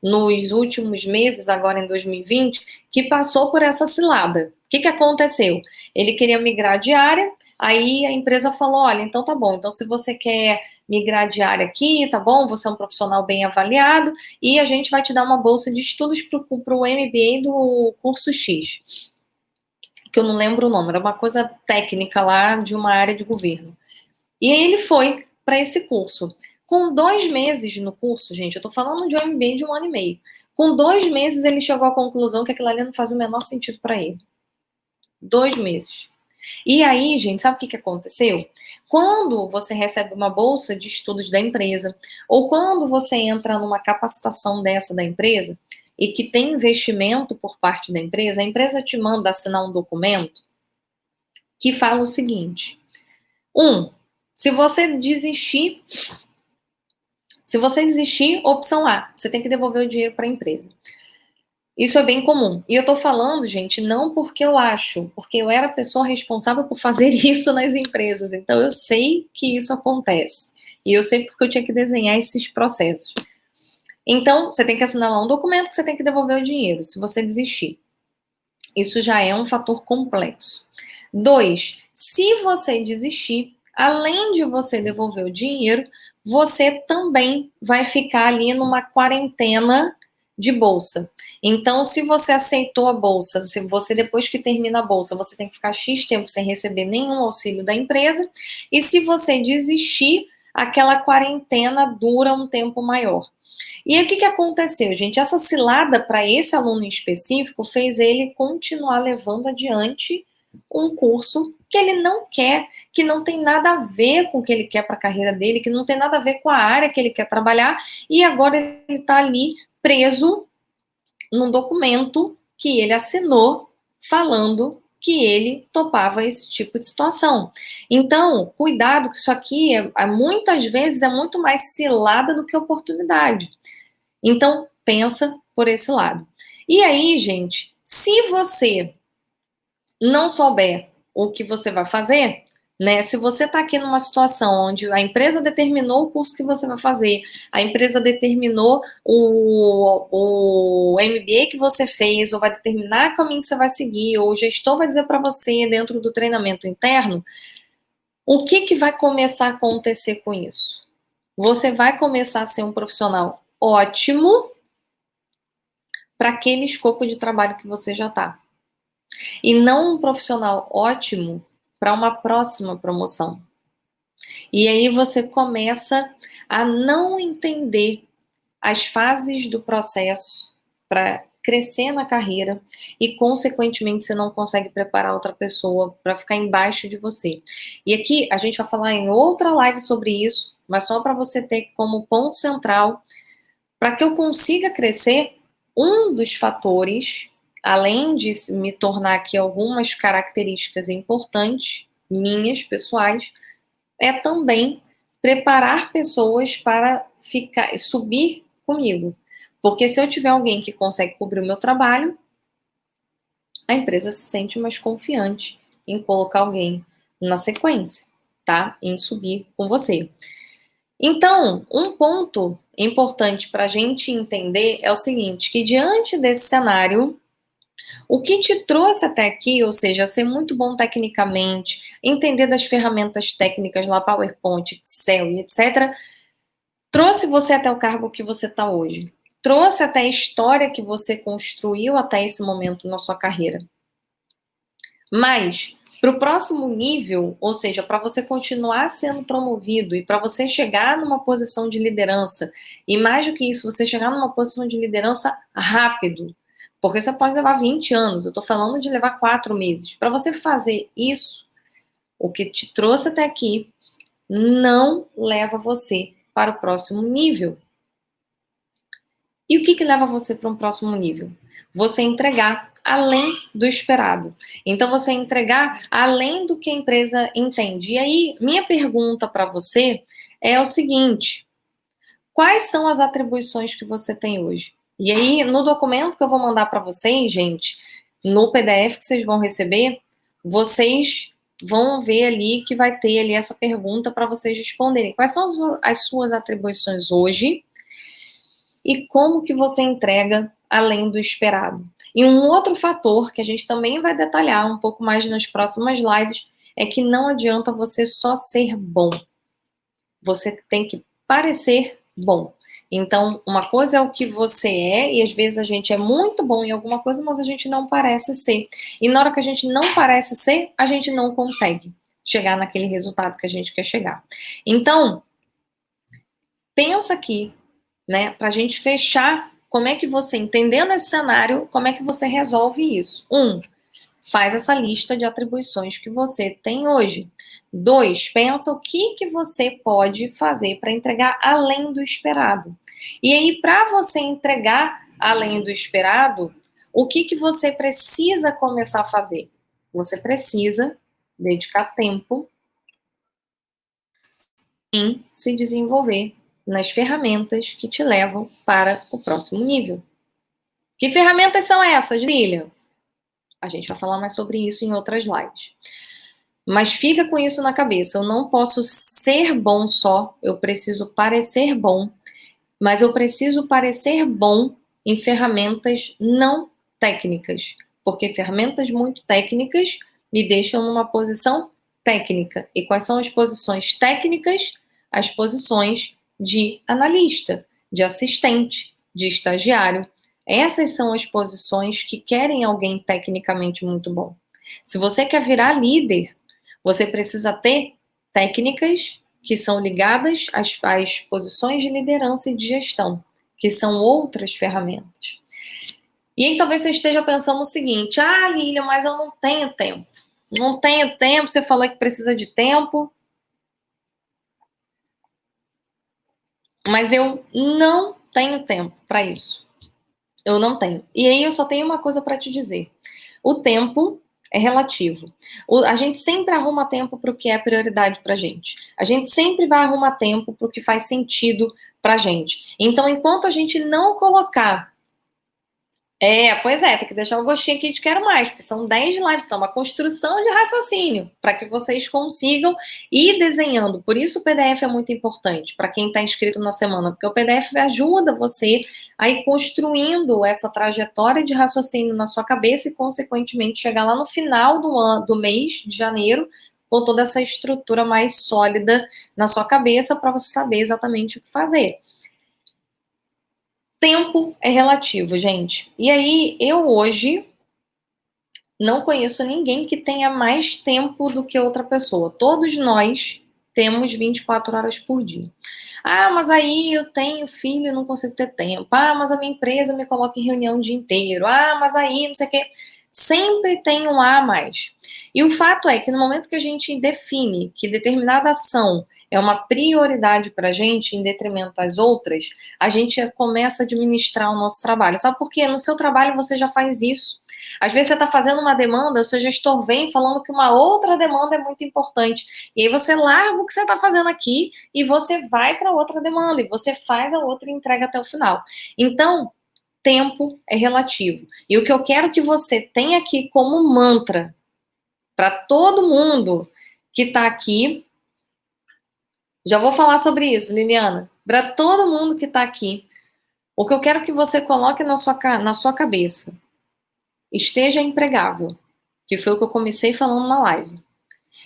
nos últimos meses, agora em 2020, que passou por essa cilada. O que aconteceu? Ele queria migrar de área, aí a empresa falou, olha, então tá bom, então se você quer migrar de área aqui, tá bom, você é um profissional bem avaliado, e a gente vai te dar uma bolsa de estudos para o MBA do curso X, que eu não lembro o nome, era uma coisa técnica lá de uma área de governo. E aí ele foi para esse curso. Com 2 meses no curso, gente, eu tô falando de um MBA de 1 ano e meio. Com 2 meses ele chegou à conclusão que aquilo ali não faz o menor sentido para ele. 2 meses. E aí, gente, sabe o que aconteceu? Quando você recebe uma bolsa de estudos da empresa, ou quando você entra numa capacitação dessa da empresa, e que tem investimento por parte da empresa, a empresa te manda assinar um documento que fala o seguinte: se você desistir, opção A, você tem que devolver o dinheiro para a empresa. Isso é bem comum. E eu tô falando, gente, não porque eu acho, porque eu era a pessoa responsável por fazer isso nas empresas. Então eu sei que isso acontece. E eu sei porque eu tinha que desenhar esses processos. Então, você tem que assinar lá um documento que você tem que devolver o dinheiro, se você desistir. Isso já é um fator complexo. 2, se você desistir, além de você devolver o dinheiro, você também vai ficar ali numa quarentena de bolsa. Então, se você aceitou a bolsa, se você depois que termina a bolsa, você tem que ficar X tempo sem receber nenhum auxílio da empresa, e se você desistir, aquela quarentena dura um tempo maior. E aí, o que aconteceu, gente? Essa cilada para esse aluno em específico fez ele continuar levando adiante um curso que ele não quer, que não tem nada a ver com o que ele quer para a carreira dele, que não tem nada a ver com a área que ele quer trabalhar, e agora ele está ali preso num documento que ele assinou falando que ele topava esse tipo de situação. Então, cuidado, que isso aqui muitas vezes é muito mais cilada do que oportunidade. Então, pensa por esse lado. E aí, gente, se você não souber o que você vai fazer, né? Se você está aqui numa situação onde a empresa determinou o curso que você vai fazer, a empresa determinou o MBA que você fez, ou vai determinar o caminho que você vai seguir, ou o gestor vai dizer para você dentro do treinamento interno, o que vai começar a acontecer com isso? Você vai começar a ser um profissional ótimo para aquele escopo de trabalho que você já está. E não um profissional ótimo para uma próxima promoção. E aí você começa a não entender as fases do processo para crescer na carreira e, consequentemente, você não consegue preparar outra pessoa para ficar embaixo de você. E aqui a gente vai falar em outra live sobre isso, mas só para você ter como ponto central, para que eu consiga crescer, um dos fatores, além de me tornar aqui algumas características importantes, minhas, pessoais, é também preparar pessoas para subir comigo. Porque se eu tiver alguém que consegue cobrir o meu trabalho, a empresa se sente mais confiante em colocar alguém na sequência, tá? Em subir com você. Então, um ponto importante para a gente entender é o seguinte, que diante desse cenário, o que te trouxe até aqui, ou seja, ser muito bom tecnicamente, entender das ferramentas técnicas lá, PowerPoint, Excel e etc., trouxe você até o cargo que você está hoje. Trouxe até a história que você construiu até esse momento na sua carreira. Mas, para o próximo nível, ou seja, para você continuar sendo promovido e para você chegar numa posição de liderança, e mais do que isso, você chegar numa posição de liderança rápido, porque você pode levar 20 anos, eu estou falando de levar 4 meses. Para você fazer isso, o que te trouxe até aqui não leva você para o próximo nível. E o que leva você para um próximo nível? Você entregar além do esperado. Então, você entregar além do que a empresa entende. E aí, minha pergunta para você é o seguinte: quais são as atribuições que você tem hoje? E aí, no documento que eu vou mandar para vocês, gente, no PDF que vocês vão receber, vocês vão ver ali que vai ter ali essa pergunta para vocês responderem. Quais são as suas atribuições hoje? e como que você entrega além do esperado. E um outro fator que a gente também vai detalhar um pouco mais nas próximas lives é que não adianta você só ser bom. Você tem que parecer bom. Então, uma coisa é o que você é, e às vezes a gente é muito bom em alguma coisa, mas a gente não parece ser. E na hora que a gente não parece ser, a gente não consegue chegar naquele resultado que a gente quer chegar. Então, pensa aqui, né, pra gente fechar, como é que você, entendendo esse cenário, como é que você resolve isso? Faz essa lista de atribuições que você tem hoje. 2, pensa o que você pode fazer para entregar além do esperado. E aí, para você entregar além do esperado, o que você precisa começar a fazer? Você precisa dedicar tempo em se desenvolver nas ferramentas que te levam para o próximo nível. Que ferramentas são essas, Lilian? A gente vai falar mais sobre isso em outras lives. Mas fica com isso na cabeça. Eu não posso ser bom só, eu preciso parecer bom, mas eu preciso parecer bom em ferramentas não técnicas, porque ferramentas muito técnicas me deixam numa posição técnica. E quais são as posições técnicas? As posições de analista, de assistente, de estagiário. Essas são as posições que querem alguém tecnicamente muito bom. Se você quer virar líder, você precisa ter técnicas que são ligadas às posições de liderança e de gestão, que são outras ferramentas. E aí talvez você esteja pensando o seguinte: ah, Lília, mas eu não tenho tempo. Não tenho tempo, você falou que precisa de tempo. Mas eu não tenho tempo para isso. Eu não tenho. E aí eu só tenho uma coisa para te dizer. O tempo é relativo. A gente sempre arruma tempo para o que é prioridade para a gente. A gente sempre vai arrumar tempo para o que faz sentido para a gente. Então, enquanto a gente não colocar... pois é, tem que deixar o gostinho aqui de quero mais, porque são 10 lives, então uma construção de raciocínio, para que vocês consigam ir desenhando. Por isso o PDF é muito importante, para quem está inscrito na semana, porque o PDF ajuda você a ir construindo essa trajetória de raciocínio na sua cabeça e, consequentemente, chegar lá no final do mês de janeiro com toda essa estrutura mais sólida na sua cabeça, para você saber exatamente o que fazer. Tempo é relativo, gente. E aí, eu hoje não conheço ninguém que tenha mais tempo do que outra pessoa. Todos nós temos 24 horas por dia. Ah, mas aí eu tenho filho e não consigo ter tempo. Ah, mas a minha empresa me coloca em reunião o dia inteiro. Ah, mas aí não sei o quê. Sempre tem um a mais. E o fato é que no momento que a gente define que determinada ação é uma prioridade para a gente, em detrimento das outras, a gente começa a administrar o nosso trabalho. Sabe por quê? No seu trabalho você já faz isso. Às vezes você está fazendo uma demanda, o seu gestor vem falando que uma outra demanda é muito importante. E aí você larga o que você está fazendo aqui e você vai para outra demanda. E você faz a outra e entrega até o final. Então, tempo é relativo. E o que eu quero que você tenha aqui como mantra para todo mundo que está aqui, já vou falar sobre isso, Liliana, para todo mundo que está aqui, o que eu quero que você coloque na sua cabeça: esteja empregável, que foi o que eu comecei falando na live.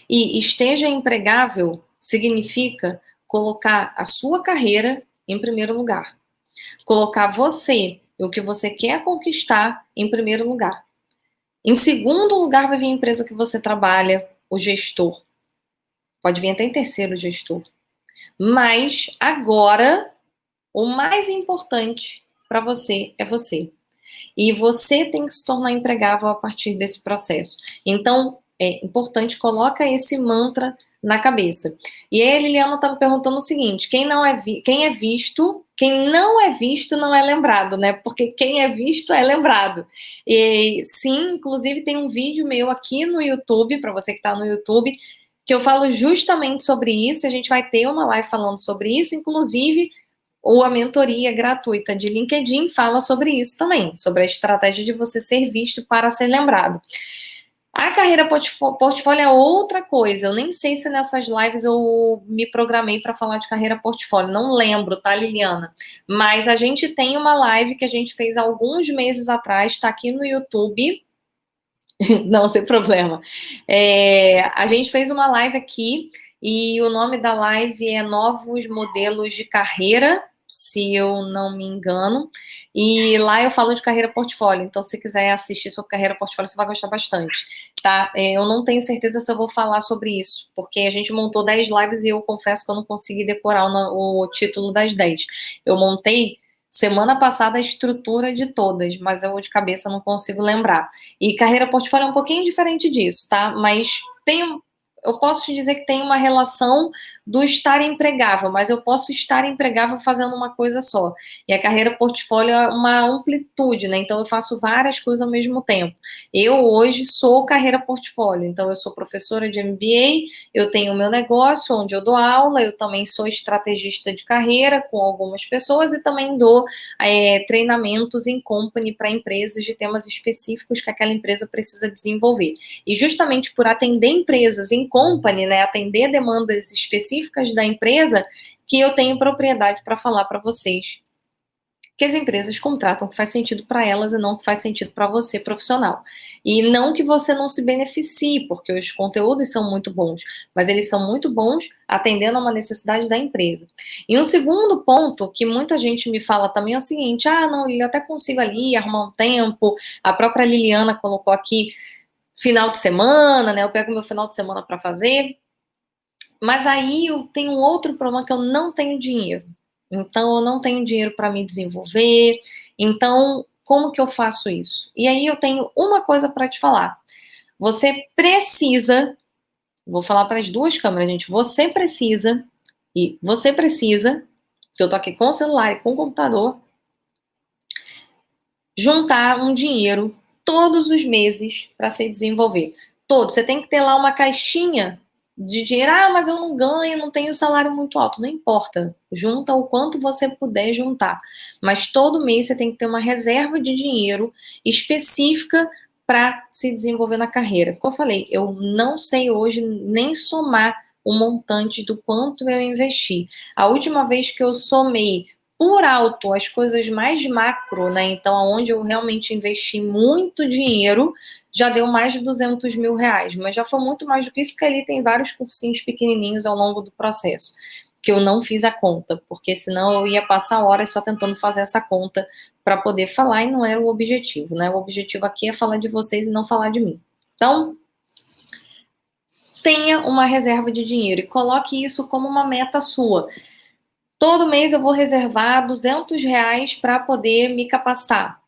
E esteja empregável significa colocar a sua carreira em primeiro lugar. Colocar você e o que você quer conquistar em primeiro lugar. Em segundo lugar vai vir a empresa que você trabalha, o gestor. Pode vir até em terceiro o gestor. Mas agora, o mais importante para você é você. E você tem que se tornar empregável a partir desse processo. Então, é importante, coloca esse mantra na cabeça. E aí a Liliana está me perguntando o seguinte: quem não é visto, quem não é visto não é lembrado, né? Porque quem é visto é lembrado. E sim, inclusive tem um vídeo meu aqui no YouTube, para você que está no YouTube, que eu falo justamente sobre isso. A gente vai ter uma live falando sobre isso, inclusive ou a mentoria gratuita de LinkedIn fala sobre isso também, sobre a estratégia de você ser visto para ser lembrado. A carreira portfólio é outra coisa. Eu nem sei se nessas lives eu me programei para falar de carreira portfólio. Não lembro, tá, Liliana? Mas a gente tem uma live que a gente fez alguns meses atrás, está aqui no YouTube. Não, sem problema. A gente fez uma live aqui e o nome da live é Novos Modelos de Carreira, se eu não me engano. E lá eu falo de carreira portfólio. Então, se quiser assistir sobre carreira portfólio, você vai gostar bastante, tá? Eu não tenho certeza se eu vou falar sobre isso, porque a gente montou 10 lives e eu confesso que eu não consegui decorar o título das 10. Eu montei semana passada a estrutura de todas, mas eu de cabeça não consigo lembrar. E carreira portfólio é um pouquinho diferente disso, tá? Mas eu posso te dizer que tem uma relação do estar empregável, mas eu posso estar empregável fazendo uma coisa só. E a carreira portfólio é uma amplitude, né? Então eu faço várias coisas ao mesmo tempo. Eu hoje sou carreira portfólio, então eu sou professora de MBA, eu tenho o meu negócio onde eu dou aula, eu também sou estrategista de carreira com algumas pessoas e também dou treinamentos em company para empresas de temas específicos que aquela empresa precisa desenvolver. E justamente por atender empresas em company, né, atender demandas específicas da empresa, que eu tenho propriedade para falar para vocês que as empresas contratam o que faz sentido para elas e não o que faz sentido para você, profissional. E não que você não se beneficie, porque os conteúdos são muito bons, mas eles são muito bons atendendo a uma necessidade da empresa. E um segundo ponto que muita gente me fala também é o seguinte: não, eu até consigo ali arrumar um tempo. A própria Liliana colocou aqui final de semana, né? Eu pego meu final de semana para fazer. Mas aí eu tenho um outro problema que eu não tenho dinheiro. Então, eu não tenho dinheiro para me desenvolver. Então, como que eu faço isso? E aí eu tenho uma coisa para te falar. Você precisa, vou falar para as duas câmeras, gente. Você precisa, que eu tô aqui com o celular e com o computador, juntar um dinheiro todos os meses para se desenvolver. Todos. Você tem que ter lá uma caixinha de dinheiro. Mas eu não ganho, não tenho salário muito alto. Não importa. Junta o quanto você puder juntar. Mas todo mês você tem que ter uma reserva de dinheiro específica para se desenvolver na carreira. Como eu falei, eu não sei hoje nem somar o montante do quanto eu investi. A última vez que eu somei por alto as coisas mais macro, né? Então, onde eu realmente investi muito dinheiro, já deu mais de 200 mil reais. Mas já foi muito mais do que isso, porque ali tem vários cursinhos pequenininhos ao longo do processo, que eu não fiz a conta, porque senão eu ia passar horas só tentando fazer essa conta para poder falar, e não era o objetivo, né? O objetivo aqui é falar de vocês e não falar de mim. Então, tenha uma reserva de dinheiro e coloque isso como uma meta sua. Todo mês eu vou reservar 200 reais para poder me capacitar.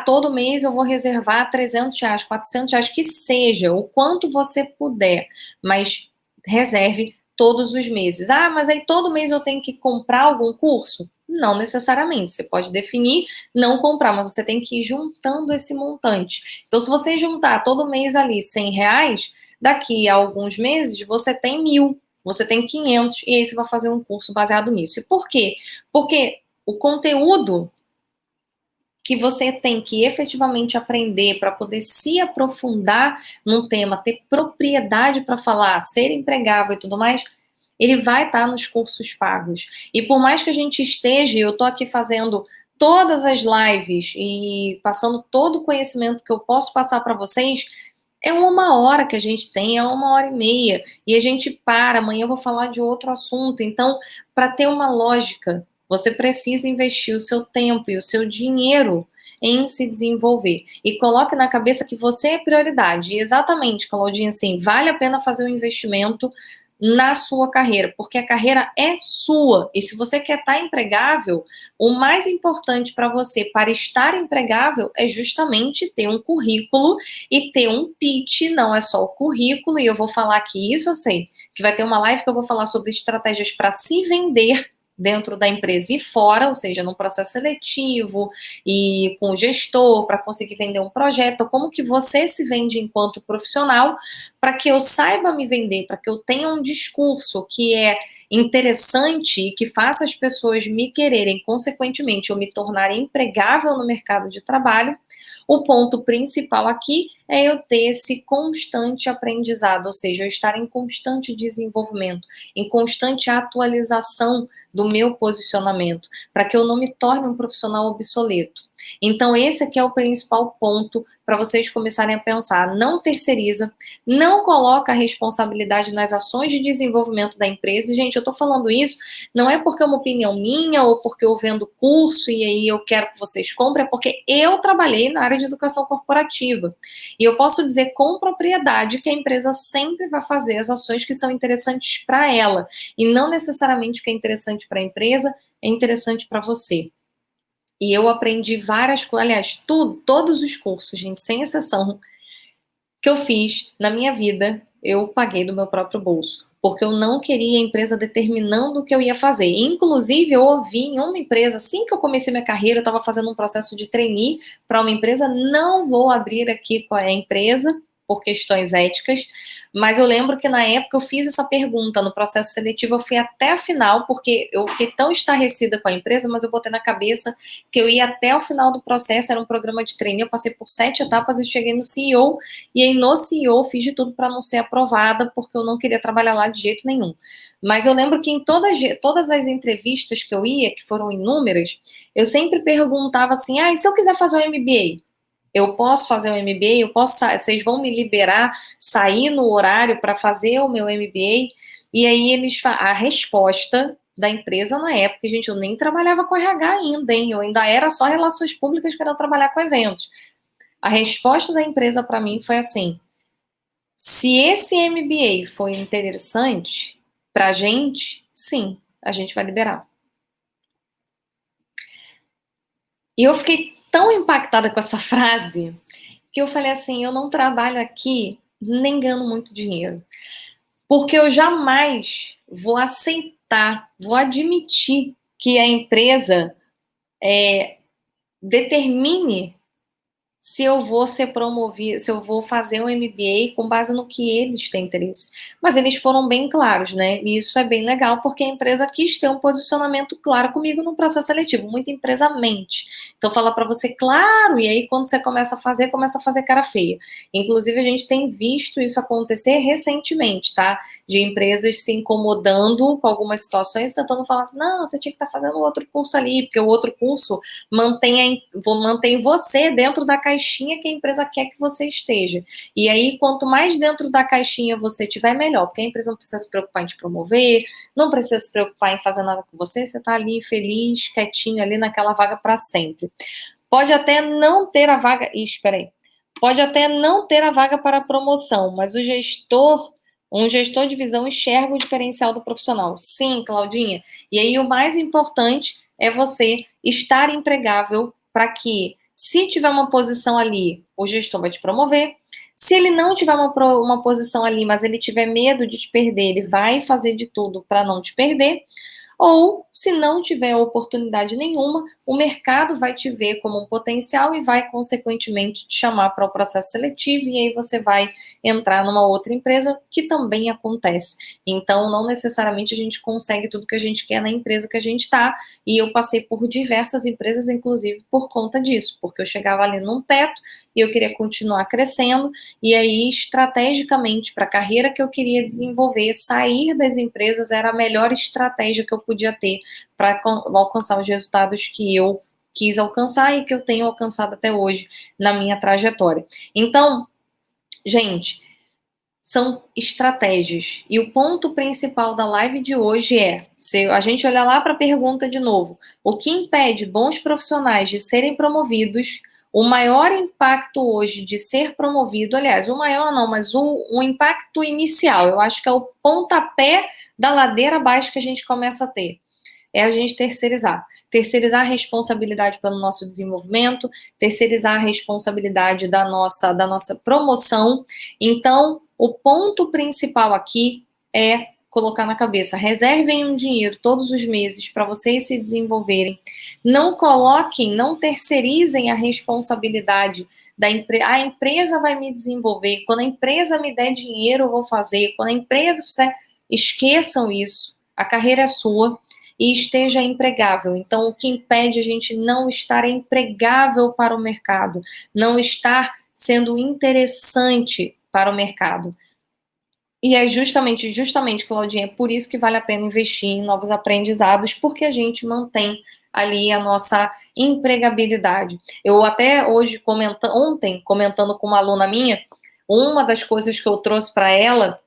Todo mês eu vou reservar 300 reais, 400 reais, que seja, o quanto você puder, mas reserve todos os meses. Mas aí todo mês eu tenho que comprar algum curso? Não necessariamente, você pode definir não comprar, mas você tem que ir juntando esse montante. Então, se você juntar todo mês ali 100 reais, daqui a alguns meses você tem 1.000. Você tem 500 e aí você vai fazer um curso baseado nisso. E por quê? Porque o conteúdo que você tem que efetivamente aprender para poder se aprofundar num tema, ter propriedade para falar, ser empregável e tudo mais, ele vai estar nos cursos pagos. E por mais que a gente esteja, eu estou aqui fazendo todas as lives e passando todo o conhecimento que eu posso passar para vocês, é 1 hora que a gente tem, é 1 hora e meia. E a gente para, amanhã eu vou falar de outro assunto. Então, para ter uma lógica, você precisa investir o seu tempo e o seu dinheiro em se desenvolver. E coloque na cabeça que você é prioridade. E exatamente, Claudinha, assim, vale a pena fazer um investimento na sua carreira, porque a carreira é sua. E se você quer estar empregável, o mais importante para você, para estar empregável, é justamente ter um currículo e ter um pitch. Não é só o currículo, e eu vou falar aqui, isso eu sei, que vai ter uma live que eu vou falar sobre estratégias para se vender dentro da empresa e fora, ou seja, no processo seletivo e com o gestor para conseguir vender um projeto, como que você se vende enquanto profissional, para que eu saiba me vender, para que eu tenha um discurso que é interessante e que faça as pessoas me quererem, consequentemente, eu me tornar empregável no mercado de trabalho. O ponto principal aqui é eu ter esse constante aprendizado, ou seja, eu estar em constante desenvolvimento, em constante atualização do meu posicionamento, para que eu não me torne um profissional obsoleto. Então, esse aqui é o principal ponto para vocês começarem a pensar. Não terceiriza, não coloca a responsabilidade nas ações de desenvolvimento da empresa. E, gente, eu estou falando isso, não é porque é uma opinião minha ou porque eu vendo curso e aí eu quero que vocês comprem, é porque eu trabalhei na área de educação corporativa. E eu posso dizer com propriedade que a empresa sempre vai fazer as ações que são interessantes para ela. E não necessariamente o que é interessante para a empresa é interessante para você. E eu aprendi várias coisas, aliás, todos os cursos, gente, sem exceção, que eu fiz na minha vida, eu paguei do meu próprio bolso. Porque eu não queria a empresa determinando o que eu ia fazer. Inclusive, eu ouvi em uma empresa, assim que eu comecei minha carreira, eu estava fazendo um processo de trainee para uma empresa, não vou abrir aqui qual é a empresa, por questões éticas, mas eu lembro que na época eu fiz essa pergunta no processo seletivo, eu fui até a final, porque eu fiquei tão estarrecida com a empresa, mas eu botei na cabeça que eu ia até o final do processo, era um programa de trainee, eu passei por 7 etapas e cheguei no CEO, e aí no CEO fiz de tudo para não ser aprovada, porque eu não queria trabalhar lá de jeito nenhum. Mas eu lembro que em todas as entrevistas que eu ia, que foram inúmeras, eu sempre perguntava assim, e se eu quiser fazer o MBA? Eu posso fazer o MBA? Vocês vão me liberar, sair no horário para fazer o meu MBA? E aí a resposta da empresa na época, gente, eu nem trabalhava com RH ainda, hein? Eu ainda era só relações públicas que era trabalhar com eventos. A resposta da empresa para mim foi assim: se esse MBA for interessante para a gente, sim, a gente vai liberar. E eu fiquei tão impactada com essa frase que eu falei assim, eu não trabalho aqui nem ganhando muito dinheiro. Porque eu jamais vou aceitar, vou admitir que a empresa determine se eu vou ser promovido, se eu vou fazer um MBA com base no que eles têm interesse. Mas eles foram bem claros, né? E isso é bem legal, porque a empresa quis ter um posicionamento claro comigo no processo seletivo. Muita empresa mente. Então fala para você, claro, e aí quando você começa a fazer cara feia. Inclusive, a gente tem visto isso acontecer recentemente, tá? De empresas se incomodando com algumas situações, tentando falar assim, não, você tinha que estar fazendo outro curso ali, porque o outro curso mantém você dentro da caixinha que a empresa quer que você esteja. E aí, quanto mais dentro da caixinha você tiver, melhor, porque a empresa não precisa se preocupar em te promover, não precisa se preocupar em fazer nada com você, você tá ali feliz, quietinho ali naquela vaga para sempre. Pode até não ter a vaga... espera aí. Pode até não ter a vaga para promoção, mas um gestor de visão enxerga o diferencial do profissional. Sim, Claudinha. E aí, o mais importante é você estar empregável para que, se tiver uma posição ali, o gestor vai te promover. Se ele não tiver uma posição ali, mas ele tiver medo de te perder, ele vai fazer de tudo para não te perder. Ou, se não tiver oportunidade nenhuma, o mercado vai te ver como um potencial e vai, consequentemente, te chamar para o processo seletivo e aí você vai entrar numa outra empresa, que também acontece. Então, não necessariamente a gente consegue tudo que a gente quer na empresa que a gente está, e eu passei por diversas empresas, inclusive, por conta disso, porque eu chegava ali num teto e eu queria continuar crescendo, e aí, estrategicamente, para a carreira que eu queria desenvolver, sair das empresas era a melhor estratégia que eu podia ter para alcançar os resultados que eu quis alcançar e que eu tenho alcançado até hoje na minha trajetória. Então, gente, são estratégias. E o ponto principal da live de hoje é, se a gente olhar lá para a pergunta de novo, o que impede bons profissionais de serem promovidos? O maior impacto hoje de ser promovido, aliás, o maior não, mas o impacto inicial, eu acho que é o pontapé da ladeira abaixo que a gente começa a ter. É a gente terceirizar. Terceirizar a responsabilidade pelo nosso desenvolvimento, terceirizar a responsabilidade da nossa promoção. Então, o ponto principal aqui é colocar na cabeça, reservem um dinheiro todos os meses para vocês se desenvolverem. Não coloquem, não terceirizem a responsabilidade da empresa. A empresa vai me desenvolver. Quando a empresa me der dinheiro, eu vou fazer. Quando a empresa fizer, esqueçam isso. A carreira é sua e esteja empregável. Então, o que impede a gente não estar empregável para o mercado, não estar sendo interessante para o mercado. E é justamente, Claudinha, é por isso que vale a pena investir em novos aprendizados, porque a gente mantém ali a nossa empregabilidade. Eu até ontem, comentando com uma aluna minha, uma das coisas que eu trouxe para ela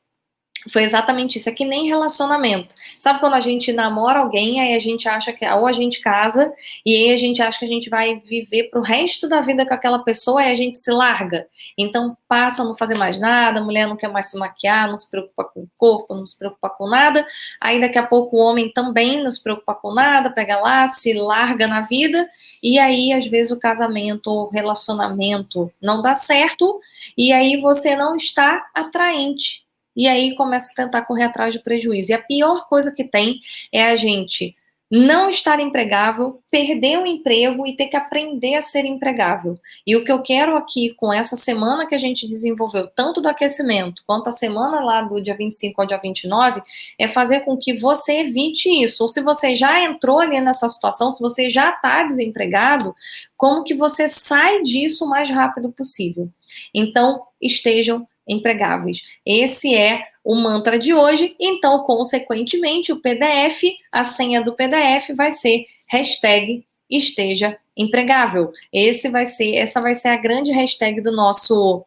foi exatamente isso. É que nem relacionamento. Sabe quando a gente namora alguém, aí a gente acha que ou a gente casa, e aí a gente acha que a gente vai viver pro resto da vida com aquela pessoa, e a gente se larga. Então passa a não fazer mais nada, a mulher não quer mais se maquiar, não se preocupa com o corpo, não se preocupa com nada. Aí daqui a pouco o homem também não se preocupa com nada, pega lá, se larga na vida, e aí às vezes o casamento ou relacionamento não dá certo, e aí você não está atraente. E aí começa a tentar correr atrás do prejuízo. E a pior coisa que tem é a gente não estar empregável, perder o emprego e ter que aprender a ser empregável. E o que eu quero aqui com essa semana que a gente desenvolveu, tanto do aquecimento quanto a semana lá do dia 25 ao dia 29, é fazer com que você evite isso. Ou se você já entrou ali nessa situação, se você já está desempregado, como que você sai disso o mais rápido possível. Então, estejam empregáveis. Esse é o mantra de hoje. Então, consequentemente, o PDF, a senha do PDF vai ser #esteja empregável. Essa vai ser a grande hashtag do nosso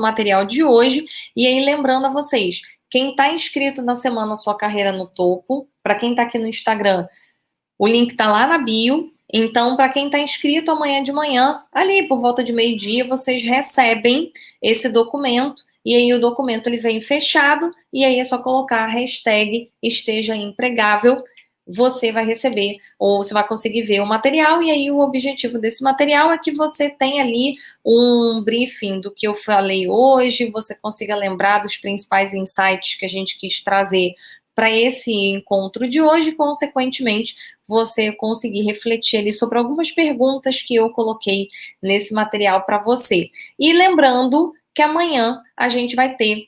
material de hoje. E aí, lembrando a vocês, quem está inscrito na semana Sua Carreira no Topo, para quem está aqui no Instagram, o link está lá na bio. Então, para quem está inscrito amanhã de manhã, ali por volta de meio-dia, vocês recebem esse documento. E aí o documento ele vem fechado. E aí é só colocar a hashtag esteja empregável. Você vai receber, ou você vai conseguir ver o material. E aí o objetivo desse material é que você tenha ali um briefing do que eu falei hoje, você consiga lembrar dos principais insights que a gente quis trazer para esse encontro de hoje, consequentemente, você conseguir refletir ali sobre algumas perguntas que eu coloquei nesse material para você. E lembrando que amanhã a gente vai ter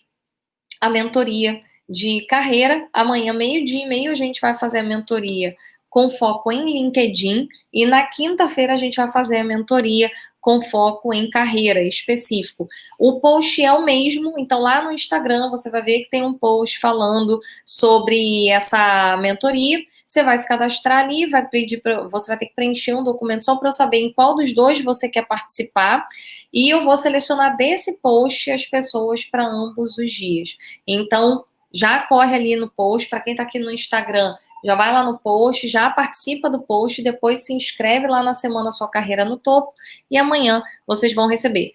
a mentoria de carreira. Amanhã, 12:30, a gente vai fazer a mentoria com foco em LinkedIn, e na quinta-feira a gente vai fazer a mentoria com foco em carreira específico. O post é o mesmo, então lá no Instagram você vai ver que tem um post falando sobre essa mentoria. Você vai se cadastrar ali, você vai ter que preencher um documento só para eu saber em qual dos dois você quer participar, e eu vou selecionar desse post as pessoas para ambos os dias. Então, já corre ali no post, para quem está aqui no Instagram, já vai lá no post, já participa do post, depois se inscreve lá na semana Sua Carreira no Topo, e amanhã vocês vão receber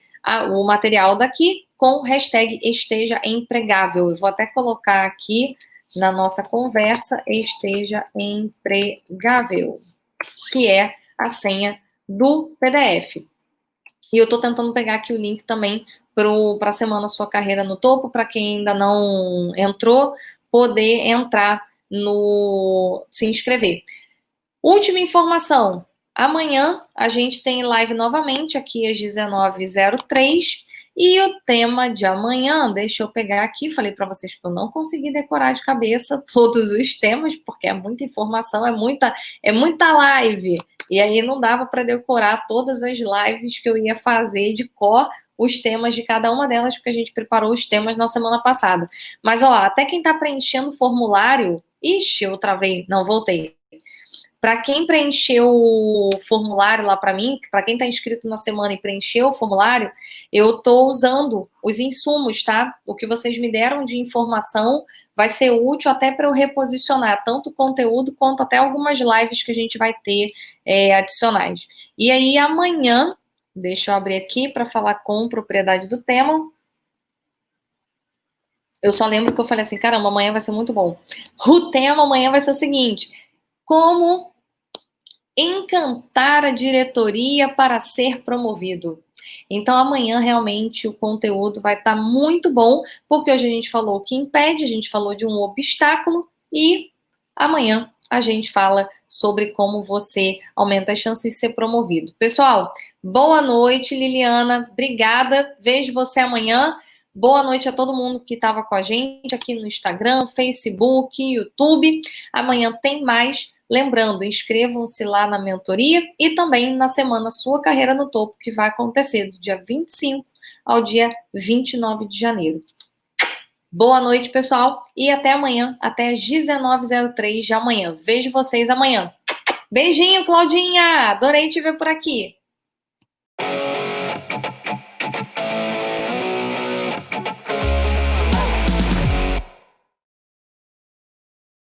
o material daqui com hashtag esteja empregável. Eu vou até colocar aqui na nossa conversa, esteja empregável, que é a do PDF. E eu estou tentando pegar aqui o link também para a semana Sua Carreira no Topo, para quem ainda não entrou, poder entrar se inscrever. Última informação, amanhã a gente tem live novamente aqui às 19h03, e o tema de amanhã, deixa eu pegar aqui, falei para vocês que eu não consegui decorar de cabeça todos os temas, porque é muita informação, é muita live, e aí não dava para decorar todas as lives que eu ia fazer de cor, os temas de cada uma delas, porque a gente preparou os temas na semana passada. Mas, ó, até quem está preenchendo o formulário... Ixi, eu travei. Não, voltei. Para quem preencheu o formulário lá para mim, para quem está inscrito na semana e preencheu o formulário, eu estou usando os insumos, tá? O que vocês me deram de informação vai ser útil até para eu reposicionar tanto o conteúdo quanto até algumas lives que a gente vai ter adicionais. E aí amanhã, deixa eu abrir aqui para falar com propriedade do tema. Eu só lembro que eu falei assim, caramba, amanhã vai ser muito bom. O tema amanhã vai ser o seguinte: como encantar a diretoria para ser promovido. Então, amanhã, realmente, o conteúdo vai estar muito bom, porque hoje a gente falou o que impede, a gente falou de um obstáculo, e amanhã a gente fala sobre como você aumenta as chances de ser promovido. Pessoal, boa noite, Liliana, obrigada, vejo você amanhã. Boa noite a todo mundo que estava com a gente aqui no Instagram, Facebook, YouTube. Amanhã tem mais. Lembrando, inscrevam-se lá na mentoria e também na semana Sua Carreira no Topo, que vai acontecer do dia 25 ao dia 29 de janeiro. Boa noite, pessoal, e até amanhã, até às 19h03 de amanhã. Vejo vocês amanhã. Beijinho, Claudinha! Adorei te ver por aqui.